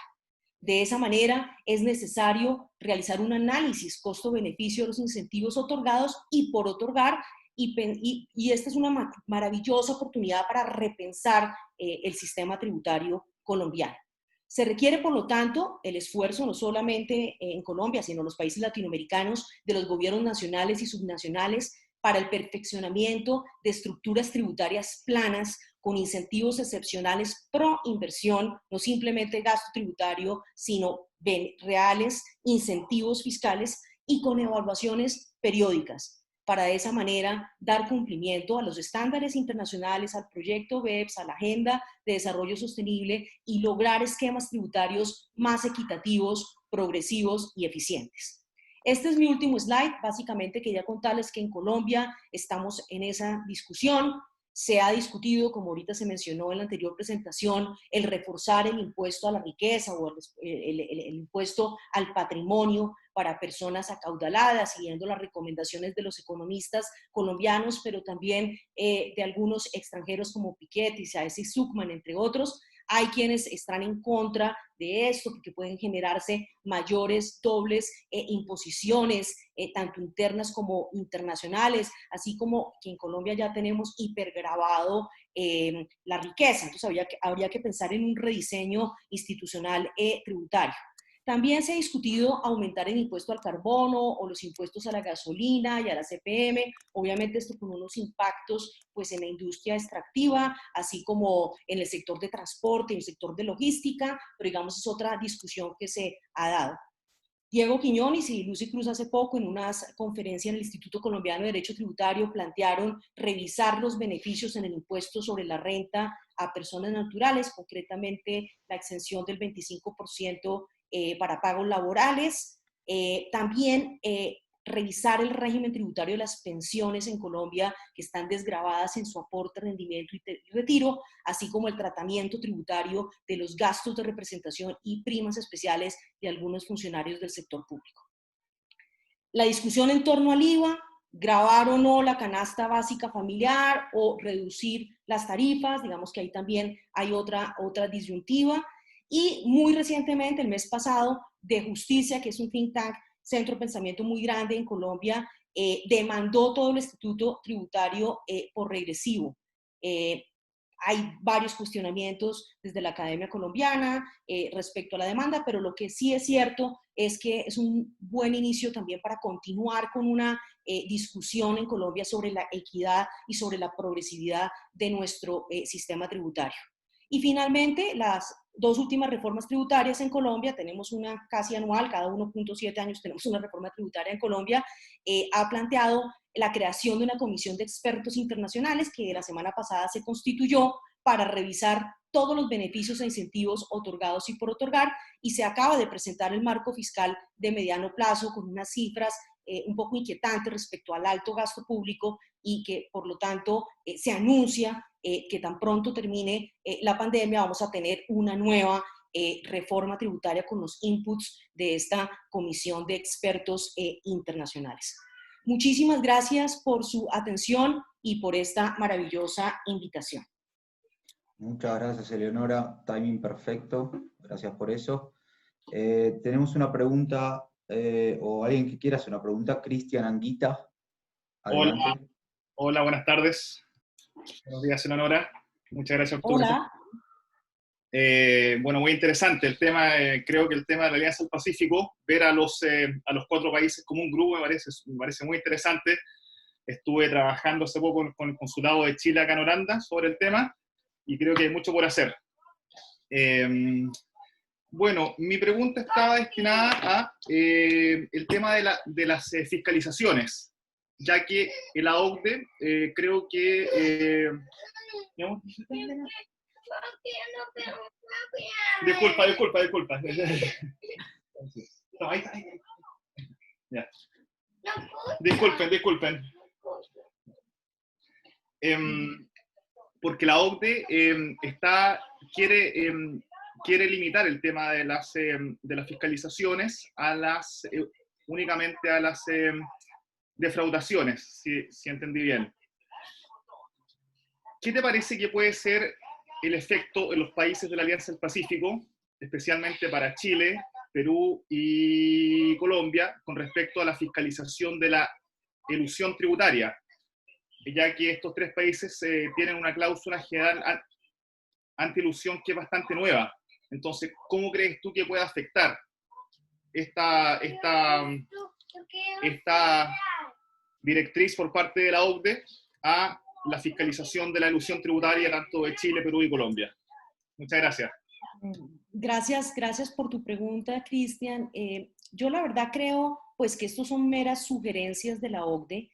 De esa manera, es necesario realizar un análisis costo-beneficio de los incentivos otorgados y por otorgar, y esta es una maravillosa oportunidad para repensar el sistema tributario colombiano. Se requiere, por lo tanto, el esfuerzo no solamente en Colombia, sino en los países latinoamericanos, de los gobiernos nacionales y subnacionales para el perfeccionamiento de estructuras tributarias planas con incentivos excepcionales pro inversión, no simplemente gasto tributario, sino reales incentivos fiscales y con evaluaciones periódicas. Para de esa manera dar cumplimiento a los estándares internacionales, al proyecto BEPS, a la Agenda de Desarrollo Sostenible y lograr esquemas tributarios más equitativos, progresivos y eficientes. Este es mi último slide. Básicamente quería contarles que en Colombia estamos en esa discusión. Se ha discutido, como ahorita se mencionó en la anterior presentación, el reforzar el impuesto a la riqueza o el impuesto al patrimonio para personas acaudaladas, siguiendo las recomendaciones de los economistas colombianos, pero también de algunos extranjeros como Piketty, Saez y Zuckman, entre otros. Hay quienes están en contra de esto porque pueden generarse mayores dobles imposiciones, tanto internas como internacionales, así como que en Colombia ya tenemos hipergravado la riqueza. Entonces habría que pensar en un rediseño institucional tributario. También se ha discutido aumentar el impuesto al carbono o los impuestos a la gasolina y a la CPM, obviamente esto con unos impactos pues, en la industria extractiva, así como en el sector de transporte, en el sector de logística, pero digamos es otra discusión que se ha dado. Diego Quiñones y Lucy Cruz hace poco en una conferencia en el Instituto Colombiano de Derecho Tributario plantearon revisar los beneficios en el impuesto sobre la renta a personas naturales, concretamente la exención del 25% para pagos laborales. También revisar el régimen tributario de las pensiones en Colombia que están desgravadas en su aporte, rendimiento y retiro, así como el tratamiento tributario de los gastos de representación y primas especiales de algunos funcionarios del sector público. La discusión en torno al IVA, gravar o no la canasta básica familiar o reducir las tarifas, digamos que ahí también hay otra disyuntiva. Y muy recientemente, el mes pasado, De Justicia, que es un think tank, centro de pensamiento muy grande en Colombia, demandó todo el instituto tributario por regresivo. Hay varios cuestionamientos desde la Academia Colombiana respecto a la demanda, pero lo que sí es cierto es que es un buen inicio también para continuar con una discusión en Colombia sobre la equidad y sobre la progresividad de nuestro sistema tributario. Y finalmente, las dos últimas reformas tributarias en Colombia, tenemos una casi anual, cada 1.7 años tenemos una reforma tributaria en Colombia, ha planteado la creación de una comisión de expertos internacionales que la semana pasada se constituyó para revisar todos los beneficios e incentivos otorgados y por otorgar, y se acaba de presentar el marco fiscal de mediano plazo con unas cifras un poco inquietantes respecto al alto gasto público y que por lo tanto se anuncia que tan pronto termine la pandemia vamos a tener una nueva reforma tributaria con los inputs de esta comisión de expertos internacionales. Muchísimas gracias por su atención y por esta maravillosa invitación. Muchas gracias, Eleonora. Timing perfecto. Gracias por eso. Tenemos una pregunta, o alguien que quiera hacer una pregunta. Cristian Anguita. Adelante. Hola, buenas tardes. Buenos días, Eleonora. Muchas gracias por tu Hola. Bueno, muy interesante el tema. Creo que el tema de la Alianza del Pacífico, ver a los 4 países como un grupo me parece muy interesante. Estuve trabajando hace poco con el Consulado de Chile acá en Holanda sobre el tema y creo que hay mucho por hacer. Bueno, mi pregunta estaba destinada a el tema de las fiscalizaciones, ya que la OCDE creo que... Disculpa. No, ahí está. Ya. Disculpen. Porque la OCDE quiere limitar el tema de las fiscalizaciones a únicamente a las defraudaciones, si entendí bien. ¿Qué te parece que puede ser el efecto en los países de la Alianza del Pacífico, especialmente para Chile, Perú y Colombia, con respecto a la fiscalización de la elusión tributaria? Ya que estos 3 países tienen una cláusula general anti-elusión que es bastante nueva. Entonces, ¿cómo crees tú que puede afectar esta directriz por parte de la OCDE a la fiscalización de la elusión tributaria tanto de Chile, Perú y Colombia? Muchas gracias. Gracias por tu pregunta, Cristian. Yo la verdad creo pues que estos son meras sugerencias de la OCDE,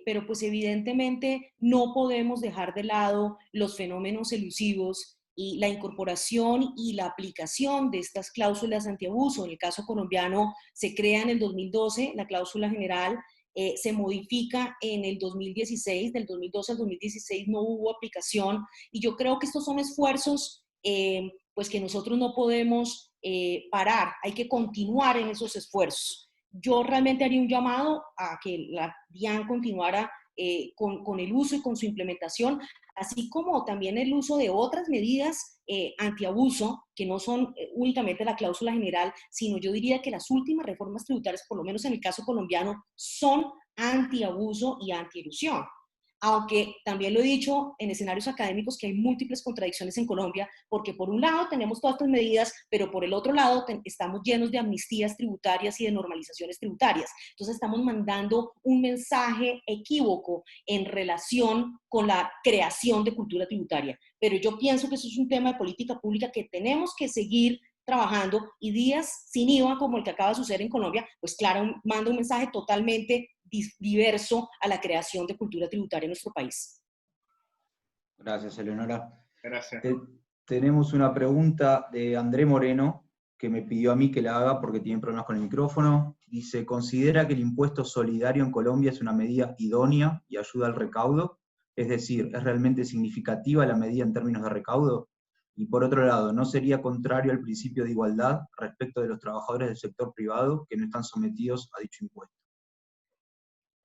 pero pues evidentemente no podemos dejar de lado los fenómenos elusivos y la incorporación y la aplicación de estas cláusulas antiabuso. En el caso colombiano se crea en el 2012 la cláusula general, se modifica en el 2016, del 2012 al 2016 no hubo aplicación, y yo creo que estos son esfuerzos pues que nosotros no podemos parar, hay que continuar en esos esfuerzos. Yo realmente haría un llamado a que la DIAN continuara con el uso y con su implementación, así como también el uso de otras medidas antiabuso, que no son únicamente la cláusula general, sino yo diría que las últimas reformas tributarias, por lo menos en el caso colombiano, son antiabuso y antielusión. aunque también lo he dicho en escenarios académicos que hay múltiples contradicciones en Colombia, porque por un lado tenemos todas estas medidas, pero por el otro lado estamos llenos de amnistías tributarias y de normalizaciones tributarias. Entonces estamos mandando un mensaje equívoco en relación con la creación de cultura tributaria. Pero yo pienso que eso es un tema de política pública que tenemos que seguir trabajando, y días sin IVA como el que acaba de suceder en Colombia, pues claro, manda un mensaje totalmente diverso a la creación de cultura tributaria en nuestro país. Gracias, Eleonora. Gracias. Tenemos una pregunta de André Moreno, que me pidió a mí que la haga porque tiene problemas con el micrófono. Dice, ¿considera que el impuesto solidario en Colombia es una medida idónea y ayuda al recaudo? Es decir, ¿es realmente significativa la medida en términos de recaudo? Y por otro lado, ¿no sería contrario al principio de igualdad respecto de los trabajadores del sector privado que no están sometidos a dicho impuesto?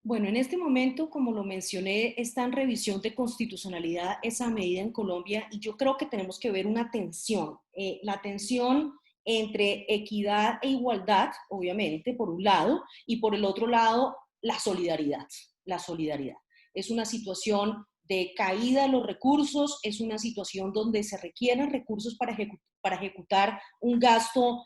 Bueno, en este momento, como lo mencioné, está en revisión de constitucionalidad esa medida en Colombia, y yo creo que tenemos que ver una tensión, la tensión entre equidad e igualdad, obviamente, por un lado, y por el otro lado, la solidaridad. La solidaridad. Es una situación de caída de los recursos, es una situación donde se requieren recursos para ejecutar un gasto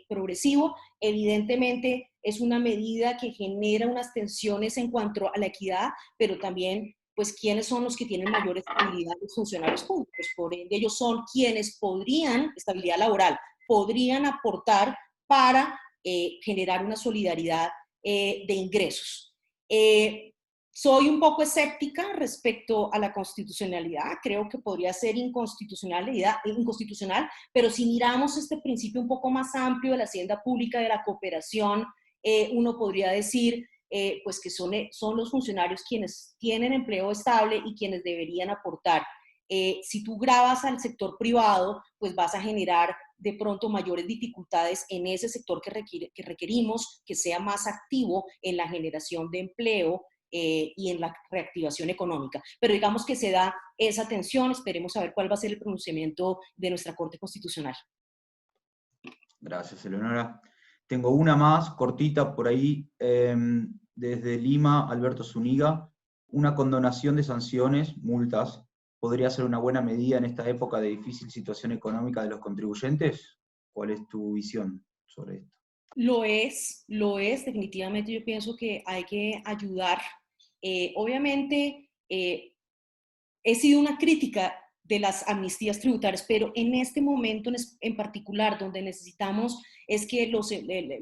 progresivo. Evidentemente es una medida que genera unas tensiones en cuanto a la equidad, pero también, pues, ¿quiénes son los que tienen mayor estabilidad? Los funcionarios públicos. Por ende, ellos son quienes podrían, estabilidad laboral, podrían aportar para generar una solidaridad de ingresos. Soy un poco escéptica respecto a la constitucionalidad, creo que podría ser inconstitucional, pero si miramos este principio un poco más amplio de la hacienda pública, de la cooperación, uno podría decir pues que son los funcionarios quienes tienen empleo estable y quienes deberían aportar. Si tú gravas al sector privado, pues vas a generar de pronto mayores dificultades en ese sector que requerimos que sea más activo en la generación de empleo y en la reactivación económica. Pero digamos que se da esa tensión, esperemos a ver cuál va a ser el pronunciamiento de nuestra Corte Constitucional. Gracias, Eleonora. Tengo una más, cortita por ahí, desde Lima, Alberto Zúñiga. Una condonación de sanciones, multas, ¿podría ser una buena medida en esta época de difícil situación económica de los contribuyentes? ¿Cuál es tu visión sobre esto? Lo es, definitivamente yo pienso que hay que ayudar. Obviamente, he sido una crítica de las amnistías tributarias, pero en este momento en particular, donde necesitamos es que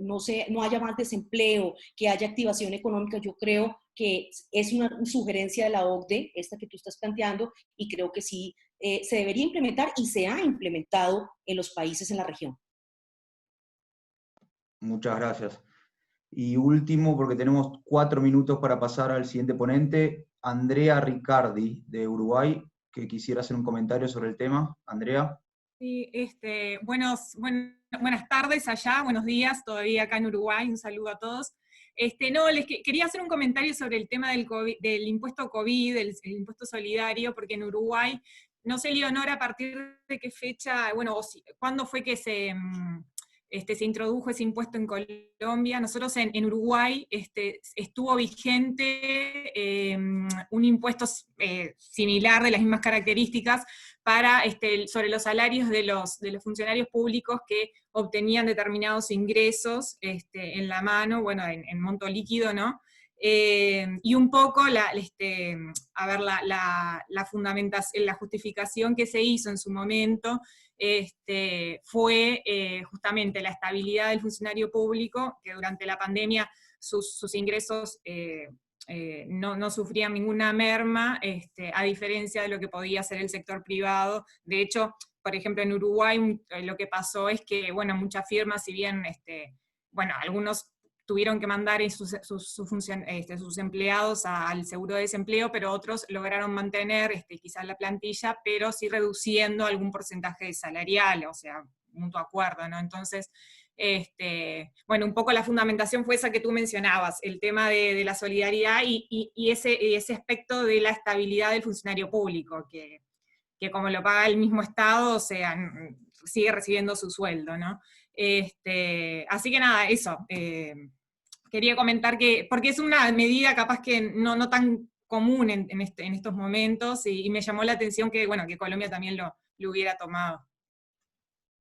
no haya más desempleo, que haya activación económica, yo creo que es una sugerencia de la OCDE, esta que tú estás planteando, y creo que sí se debería implementar y se ha implementado en los países en la región. Muchas gracias. Y último, porque tenemos 4 minutos para pasar al siguiente ponente, Andrea Riccardi, de Uruguay, que quisiera hacer un comentario sobre el tema. Andrea. Sí, buenas tardes allá, buenos días todavía acá en Uruguay, un saludo a todos. Quería hacer un comentario sobre el tema del impuesto COVID, el impuesto solidario, porque en Uruguay, no sé, Leonora, a partir de qué fecha, ¿cuándo fue que se introdujo ese impuesto en Colombia? Nosotros en Uruguay estuvo vigente un impuesto similar, de las mismas características, sobre los salarios de los funcionarios públicos que obtenían determinados ingresos en la mano, en monto líquido, ¿no? Y un poco la fundamentación, la justificación que se hizo en su momento fue justamente la estabilidad del funcionario público, que durante la pandemia sus ingresos no sufrían ninguna merma, a diferencia de lo que podía hacer el sector privado. De hecho, por ejemplo, en Uruguay lo que pasó es que, muchas firmas, si bien, algunos tuvieron que mandar sus empleados al seguro de desempleo, pero otros lograron mantener quizás la plantilla, pero sí reduciendo algún porcentaje salarial, o sea, mutuo acuerdo, ¿no? Entonces, un poco la fundamentación fue esa que tú mencionabas, el tema de la solidaridad y ese aspecto de la estabilidad del funcionario público, que como lo paga el mismo Estado, o sea, sigue recibiendo su sueldo, ¿no? Así que nada, eso. Quería comentar porque es una medida capaz que no tan común en estos momentos, y me llamó la atención que, bueno, que Colombia también lo hubiera tomado.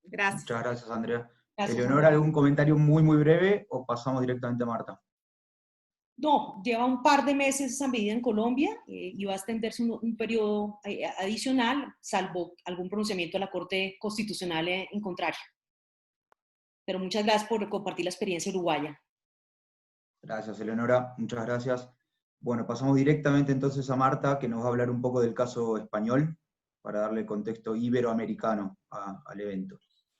Gracias. Muchas gracias, Andrea. Gracias, Eleonora, Andrea. ¿algún comentario muy, muy breve o pasamos directamente a Marta? No, lleva un par de meses esa medida en Colombia y va a extenderse un periodo adicional, salvo algún pronunciamiento de la Corte Constitucional en contrario. Pero muchas gracias por compartir la experiencia uruguaya. Gracias, Eleonora. Muchas gracias. Bueno, pasamos directamente entonces a Marta, que nos va a hablar un poco del caso español, para darle contexto iberoamericano al evento.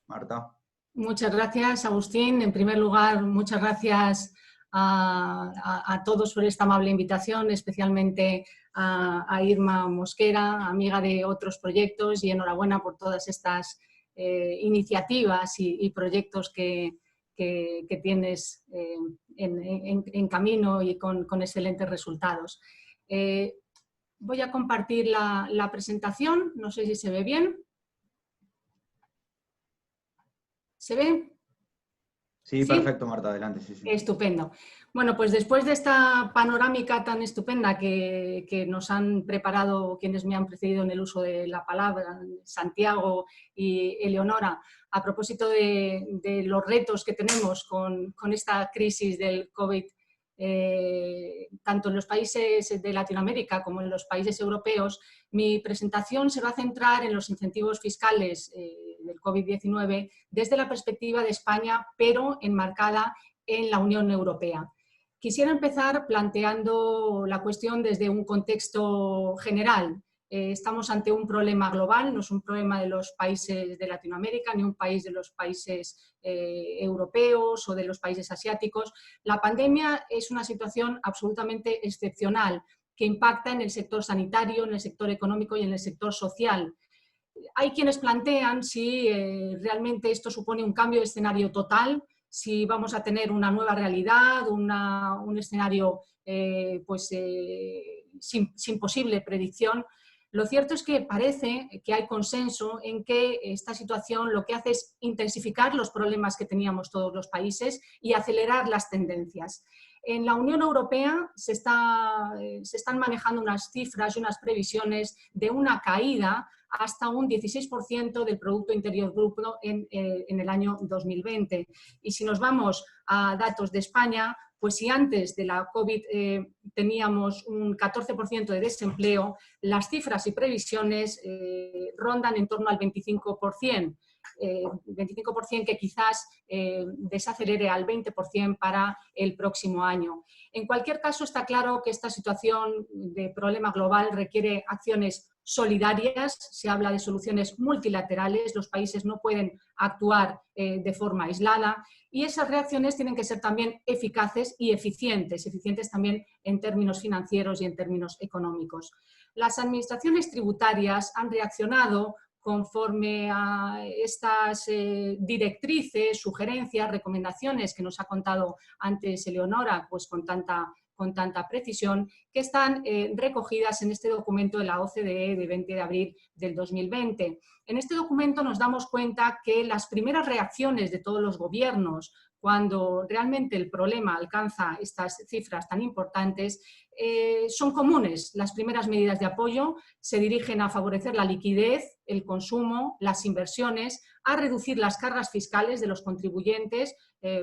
Marta. Muchas gracias, Agustín. En primer lugar, muchas gracias a todos por esta amable invitación, especialmente a Irma Mosquera, amiga de otros proyectos, y enhorabuena por todas estas iniciativas y proyectos que tienes en camino y con excelentes resultados. Voy a compartir la presentación, no sé si se ve bien. ¿Se ve? Sí, ¿Sí? Perfecto, Marta, adelante. Sí, sí. Estupendo. Bueno, pues después de esta panorámica tan estupenda que nos han preparado quienes me han precedido en el uso de la palabra, Santiago y Eleonora, a propósito de los retos que tenemos con esta crisis del COVID, tanto en los países de Latinoamérica como en los países europeos, mi presentación se va a centrar en los incentivos fiscales del COVID-19 desde la perspectiva de España, pero enmarcada en la Unión Europea. Quisiera empezar planteando la cuestión desde un contexto general. Estamos ante un problema global, no es un problema de los países de Latinoamérica, ni un país de los países europeos o de los países asiáticos. La pandemia es una situación absolutamente excepcional que impacta en el sector sanitario, en el sector económico y en el sector social. Hay quienes plantean si realmente esto supone un cambio de escenario total, si vamos a tener una nueva realidad, un escenario sin posible predicción. Lo cierto es que parece que hay consenso en que esta situación lo que hace es intensificar los problemas que teníamos todos los países y acelerar las tendencias. En la Unión Europea se están manejando unas cifras y unas previsiones de una caída hasta un 16% del Producto Interior Bruto en el año 2020. Y si nos vamos a datos de España, pues si antes de la COVID teníamos un 14% de desempleo, las cifras y previsiones rondan en torno al 25%. 25% que quizás desacelere al 20% para el próximo año. En cualquier caso, está claro que esta situación de problema global requiere acciones solidarias, se habla de soluciones multilaterales, los países no pueden actuar de forma aislada y esas reacciones tienen que ser también eficaces y eficientes también en términos financieros y en términos económicos. Las administraciones tributarias han reaccionado conforme a estas directrices, sugerencias, recomendaciones que nos ha contado antes Eleonora, pues con tanta precisión, que están recogidas en este documento de la OCDE de 20 de abril del 2020. En este documento nos damos cuenta que las primeras reacciones de todos los gobiernos cuando realmente el problema alcanza estas cifras tan importantes, son comunes. Las primeras medidas de apoyo se dirigen a favorecer la liquidez, el consumo, las inversiones, a reducir las cargas fiscales de los contribuyentes,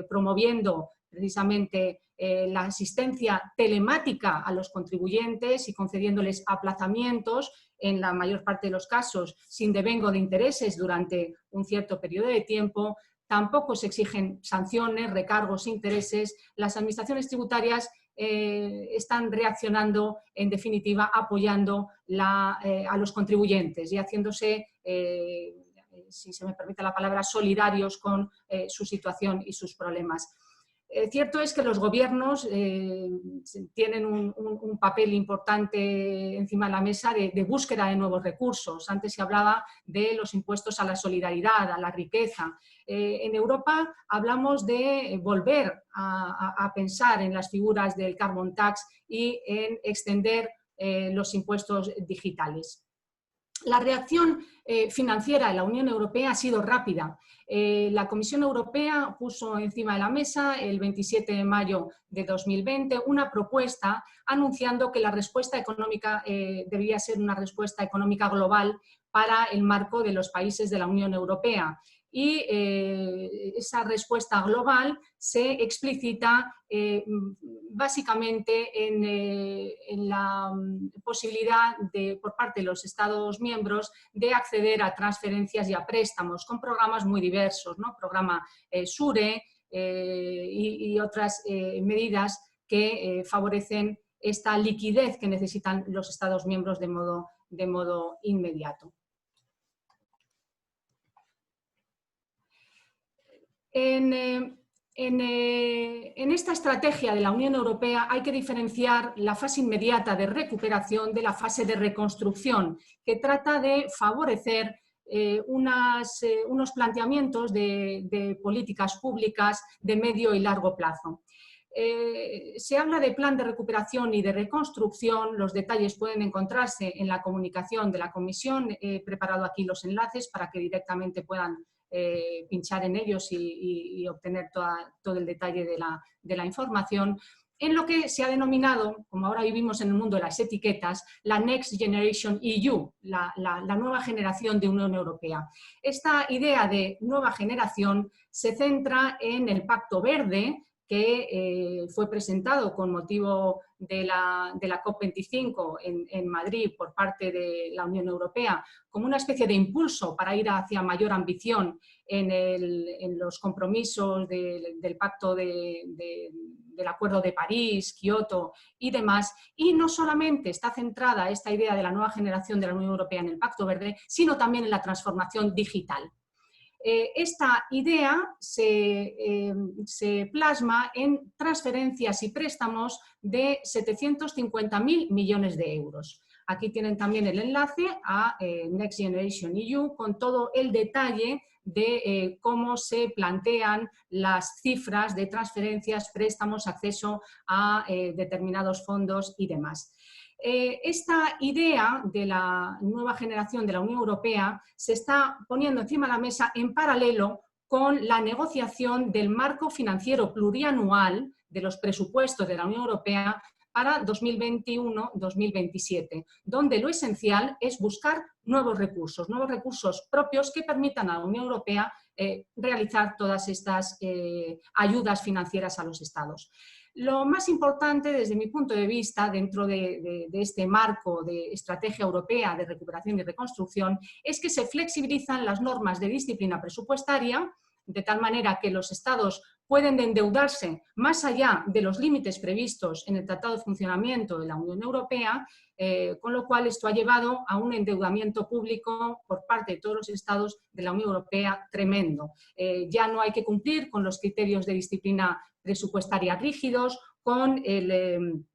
promoviendo precisamente la asistencia telemática a los contribuyentes y concediéndoles aplazamientos, en la mayor parte de los casos, sin devengo de intereses durante un cierto periodo de tiempo. Tampoco se exigen sanciones, recargos, intereses. Las administraciones tributarias están reaccionando, en definitiva, apoyando a los contribuyentes y haciéndose, si se me permite la palabra, solidarios con su situación y sus problemas. Cierto es que los gobiernos tienen un papel importante encima de la mesa de búsqueda de nuevos recursos. Antes se hablaba de los impuestos a la solidaridad, a la riqueza. En Europa hablamos de volver a pensar en las figuras del carbon tax y en extender los impuestos digitales. La reacción financiera de la Unión Europea ha sido rápida. La Comisión Europea puso encima de la mesa el 27 de mayo de 2020 una propuesta anunciando que la respuesta económica debía ser una respuesta económica global para el marco de los países de la Unión Europea. Y esa respuesta global se explicita básicamente en la posibilidad por parte de los Estados miembros de acceder a transferencias y a préstamos con programas muy diversos, ¿no? Programa SURE y otras medidas que favorecen esta liquidez que necesitan los Estados miembros de modo inmediato. En esta estrategia de la Unión Europea hay que diferenciar la fase inmediata de recuperación de la fase de reconstrucción, que trata de favorecer unos planteamientos de políticas públicas de medio y largo plazo. Se habla de plan de recuperación y de reconstrucción, los detalles pueden encontrarse en la comunicación de la Comisión. He preparado aquí los enlaces para que directamente puedan pinchar en ellos y obtener todo el detalle de la información, en lo que se ha denominado, como ahora vivimos en el mundo de las etiquetas, la Next Generation EU, la nueva generación de Unión Europea. Esta idea de nueva generación se centra en el Pacto Verde, que fue presentado con motivo de la COP25 en Madrid por parte de la Unión Europea como una especie de impulso para ir hacia mayor ambición en los compromisos del Pacto del Acuerdo de París, Kioto y demás. Y no solamente está centrada esta idea de la nueva generación de la Unión Europea en el Pacto Verde, sino también en la transformación digital. Esta idea se plasma en transferencias y préstamos de 750.000 millones de euros. Aquí tienen también el enlace a Next Generation EU con todo el detalle de cómo se plantean las cifras de transferencias, préstamos, acceso a determinados fondos y demás. Esta idea de la nueva generación de la Unión Europea se está poniendo encima de la mesa en paralelo con la negociación del marco financiero plurianual de los presupuestos de la Unión Europea para 2021-2027, donde lo esencial es buscar nuevos recursos propios que permitan a la Unión Europea realizar todas estas ayudas financieras a los Estados. Lo más importante, desde mi punto de vista, dentro de este marco de estrategia europea de recuperación y reconstrucción, es que se flexibilizan las normas de disciplina presupuestaria, de tal manera que los Estados pueden endeudarse más allá de los límites previstos en el Tratado de Funcionamiento de la Unión Europea, con lo cual esto ha llevado a un endeudamiento público por parte de todos los Estados de la Unión Europea tremendo. Ya no hay que cumplir con los criterios de disciplina presupuestaria rígidos, con el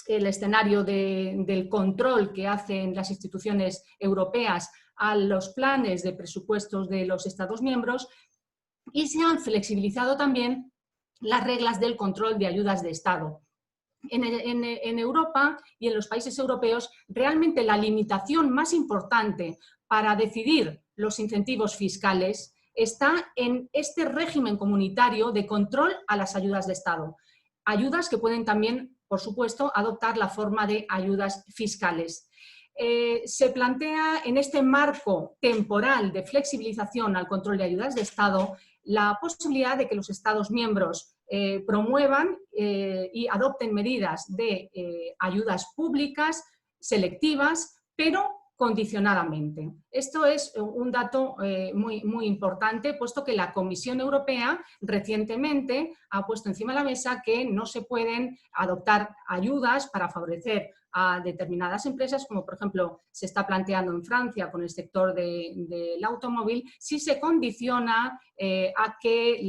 escenario del control que hacen las instituciones europeas a los planes de presupuestos de los Estados miembros, y se han flexibilizado también las reglas del control de ayudas de Estado. En Europa y en los países europeos, realmente la limitación más importante para decidir los incentivos fiscales está en este régimen comunitario de control a las ayudas de Estado. Ayudas que pueden también, por supuesto, adoptar la forma de ayudas fiscales. Se plantea en este marco temporal de flexibilización al control de ayudas de Estado la posibilidad de que los Estados miembros promuevan y adopten medidas de ayudas públicas selectivas, pero condicionadamente. Esto es un dato muy importante, puesto que la Comisión Europea recientemente ha puesto encima de la mesa que no se pueden adoptar ayudas para favorecer a determinadas empresas, como por ejemplo se está planteando en Francia con el sector del automóvil, si se condiciona a que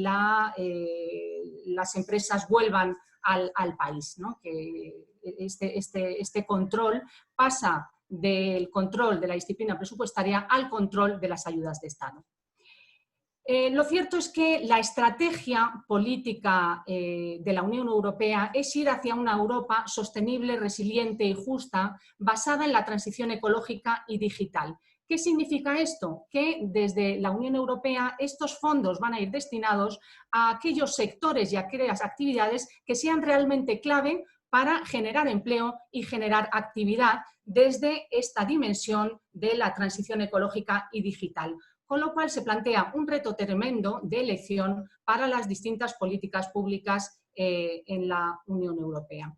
las empresas vuelvan al país, ¿no? Que este control pasa del control de la disciplina presupuestaria al control de las ayudas de Estado. Lo cierto es que la estrategia política de la Unión Europea es ir hacia una Europa sostenible, resiliente y justa, basada en la transición ecológica y digital. ¿Qué significa esto? Que desde la Unión Europea estos fondos van a ir destinados a aquellos sectores y a aquellas actividades que sean realmente clave para generar empleo y generar actividad desde esta dimensión de la transición ecológica y digital. Con lo cual se plantea un reto tremendo de elección para las distintas políticas públicas en la Unión Europea.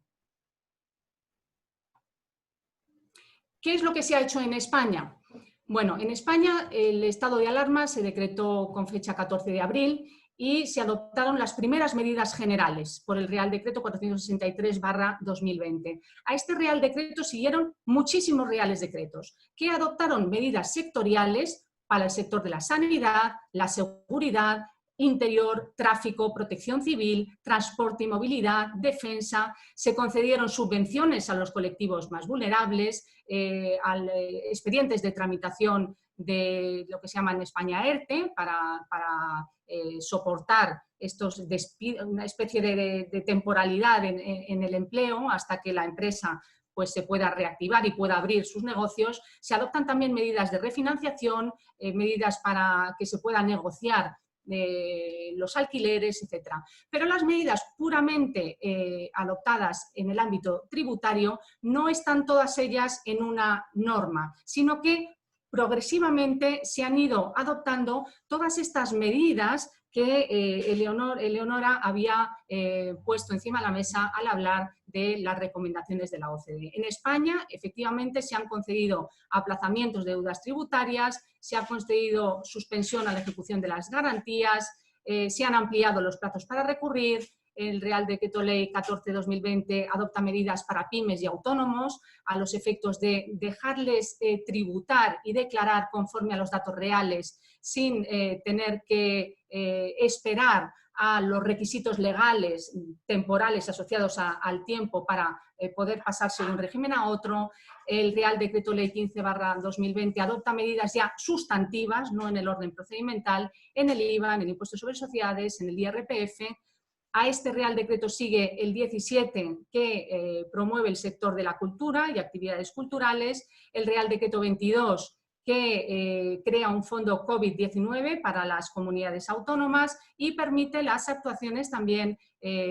¿Qué es lo que se ha hecho en España? Bueno, en España el estado de alarma se decretó con fecha 14 de abril y se adoptaron las primeras medidas generales por el Real Decreto 463/2020. A este Real Decreto siguieron muchísimos reales decretos que adoptaron medidas sectoriales para el sector de la sanidad, la seguridad, interior, tráfico, protección civil, transporte y movilidad, defensa. Se concedieron subvenciones a los colectivos más vulnerables, expedientes de tramitación de lo que se llama en España ERTE para soportar una especie de temporalidad en el empleo hasta que la empresa pues, se pueda reactivar y pueda abrir sus negocios. Se adoptan también medidas de refinanciación, medidas para que se pueda negociar los alquileres, etc. Pero las medidas puramente adoptadas en el ámbito tributario no están todas ellas en una norma, sino que progresivamente se han ido adoptando todas estas medidas que Eleonora había puesto encima de la mesa al hablar de las recomendaciones de la OCDE. En España, efectivamente, se han concedido aplazamientos de deudas tributarias, se ha concedido suspensión a la ejecución de las garantías, se han ampliado los plazos para recurrir. El Real Decreto Ley 14/2020 adopta medidas para pymes y autónomos a los efectos de dejarles tributar y declarar conforme a los datos reales sin tener que esperar a los requisitos legales temporales asociados al tiempo para poder pasarse de un régimen a otro. El Real Decreto Ley 15/2020 adopta medidas ya sustantivas, no en el orden procedimental, en el IVA, en el impuesto sobre sociedades, en el IRPF. A este Real Decreto sigue el 17, que promueve el sector de la cultura y actividades culturales, el Real Decreto 22, que crea un fondo COVID-19 para las comunidades autónomas y permite las actuaciones también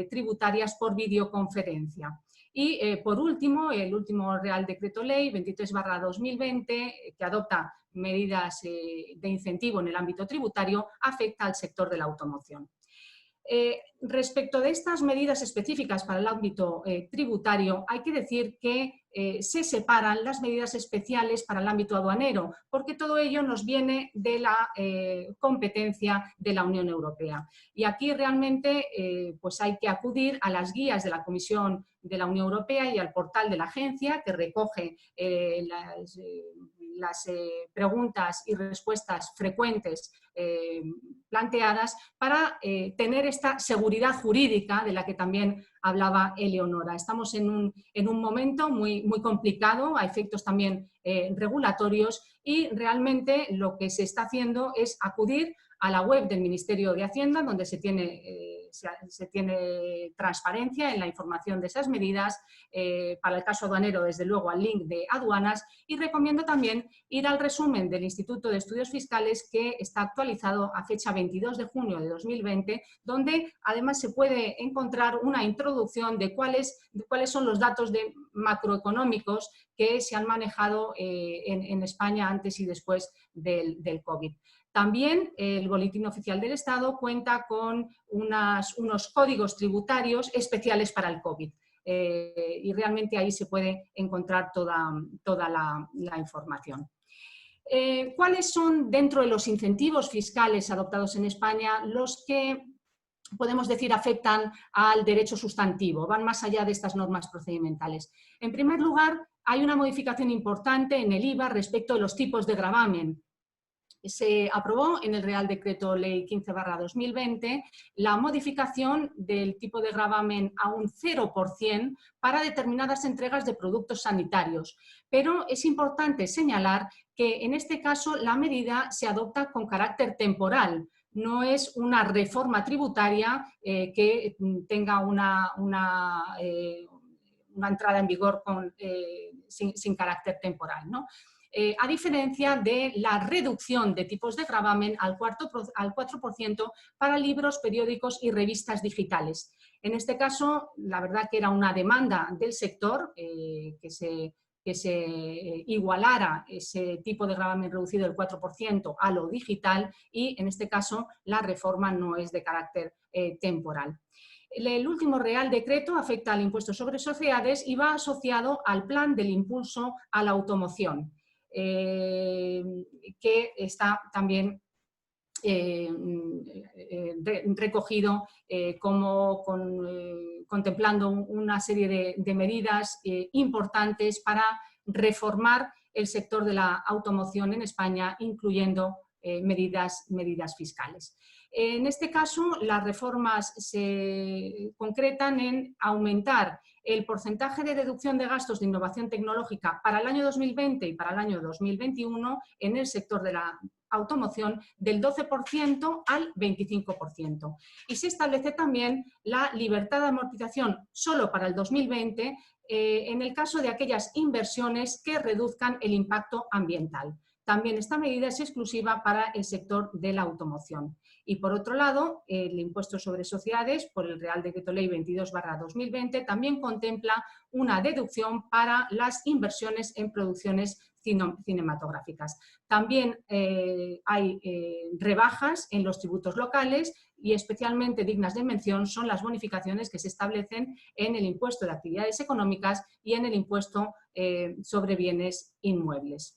tributarias por videoconferencia. Y por último, el último Real Decreto Ley 23/2020, que adopta medidas de incentivo en el ámbito tributario, afecta al sector de la automoción. Respecto de estas medidas específicas para el ámbito tributario, hay que decir que se separan las medidas especiales para el ámbito aduanero, porque todo ello nos viene de la competencia de la Unión Europea. Y aquí realmente pues hay que acudir a las guías de la Comisión de la Unión Europea y al portal de la agencia, que recoge las preguntas y respuestas frecuentes planteadas para tener esta seguridad jurídica de la que también hablaba Eleonora. Estamos en un momento muy complicado, a efectos también regulatorios, y realmente lo que se está haciendo es acudir a la web del Ministerio de Hacienda, donde se tiene transparencia en la información de esas medidas, para el caso aduanero, desde luego, al link de aduanas, y recomiendo también ir al resumen del Instituto de Estudios Fiscales, que está actualizado a fecha 22 de junio de 2020, donde además se puede encontrar una introducción de cuáles son los datos macroeconómicos que se han manejado en España antes y después del COVID. También el Boletín Oficial del Estado cuenta con unos códigos tributarios especiales para el COVID. Y realmente ahí se puede encontrar toda la información. ¿Cuáles son, dentro de los incentivos fiscales adoptados en España, los que podemos decir afectan al derecho sustantivo, van más allá de estas normas procedimentales? En primer lugar, hay una modificación importante en el IVA respecto de los tipos de gravamen. Se aprobó en el Real Decreto Ley 15/2020 la modificación del tipo de gravamen a un 0% para determinadas entregas de productos sanitarios. Pero es importante señalar que en este caso la medida se adopta con carácter temporal. No es una reforma tributaria que tenga una entrada en vigor sin carácter temporal, ¿no? a diferencia de la reducción de tipos de gravamen al 4% para libros, periódicos y revistas digitales. En este caso, la verdad que era una demanda del sector que se igualara ese tipo de gravamen reducido del 4% a lo digital, y en este caso la reforma no es de carácter temporal. El último Real Decreto afecta al impuesto sobre sociedades y va asociado al plan del impulso a la automoción, que está también recogido contemplando una serie de medidas importantes para reformar el sector de la automoción en España, incluyendo medidas fiscales. En este caso, las reformas se concretan en aumentar el porcentaje de deducción de gastos de innovación tecnológica para el año 2020 y para el año 2021 en el sector de la automoción del 12% al 25%. Y se establece también la libertad de amortización solo para el 2020 en el caso de aquellas inversiones que reduzcan el impacto ambiental. También esta medida es exclusiva para el sector de la automoción. Y por otro lado, el impuesto sobre sociedades, por el Real Decreto Ley 22/2020, también contempla una deducción para las inversiones en producciones cinematográficas. También hay rebajas en los tributos locales y especialmente dignas de mención son las bonificaciones que se establecen en el impuesto de actividades económicas y en el impuesto sobre bienes inmuebles.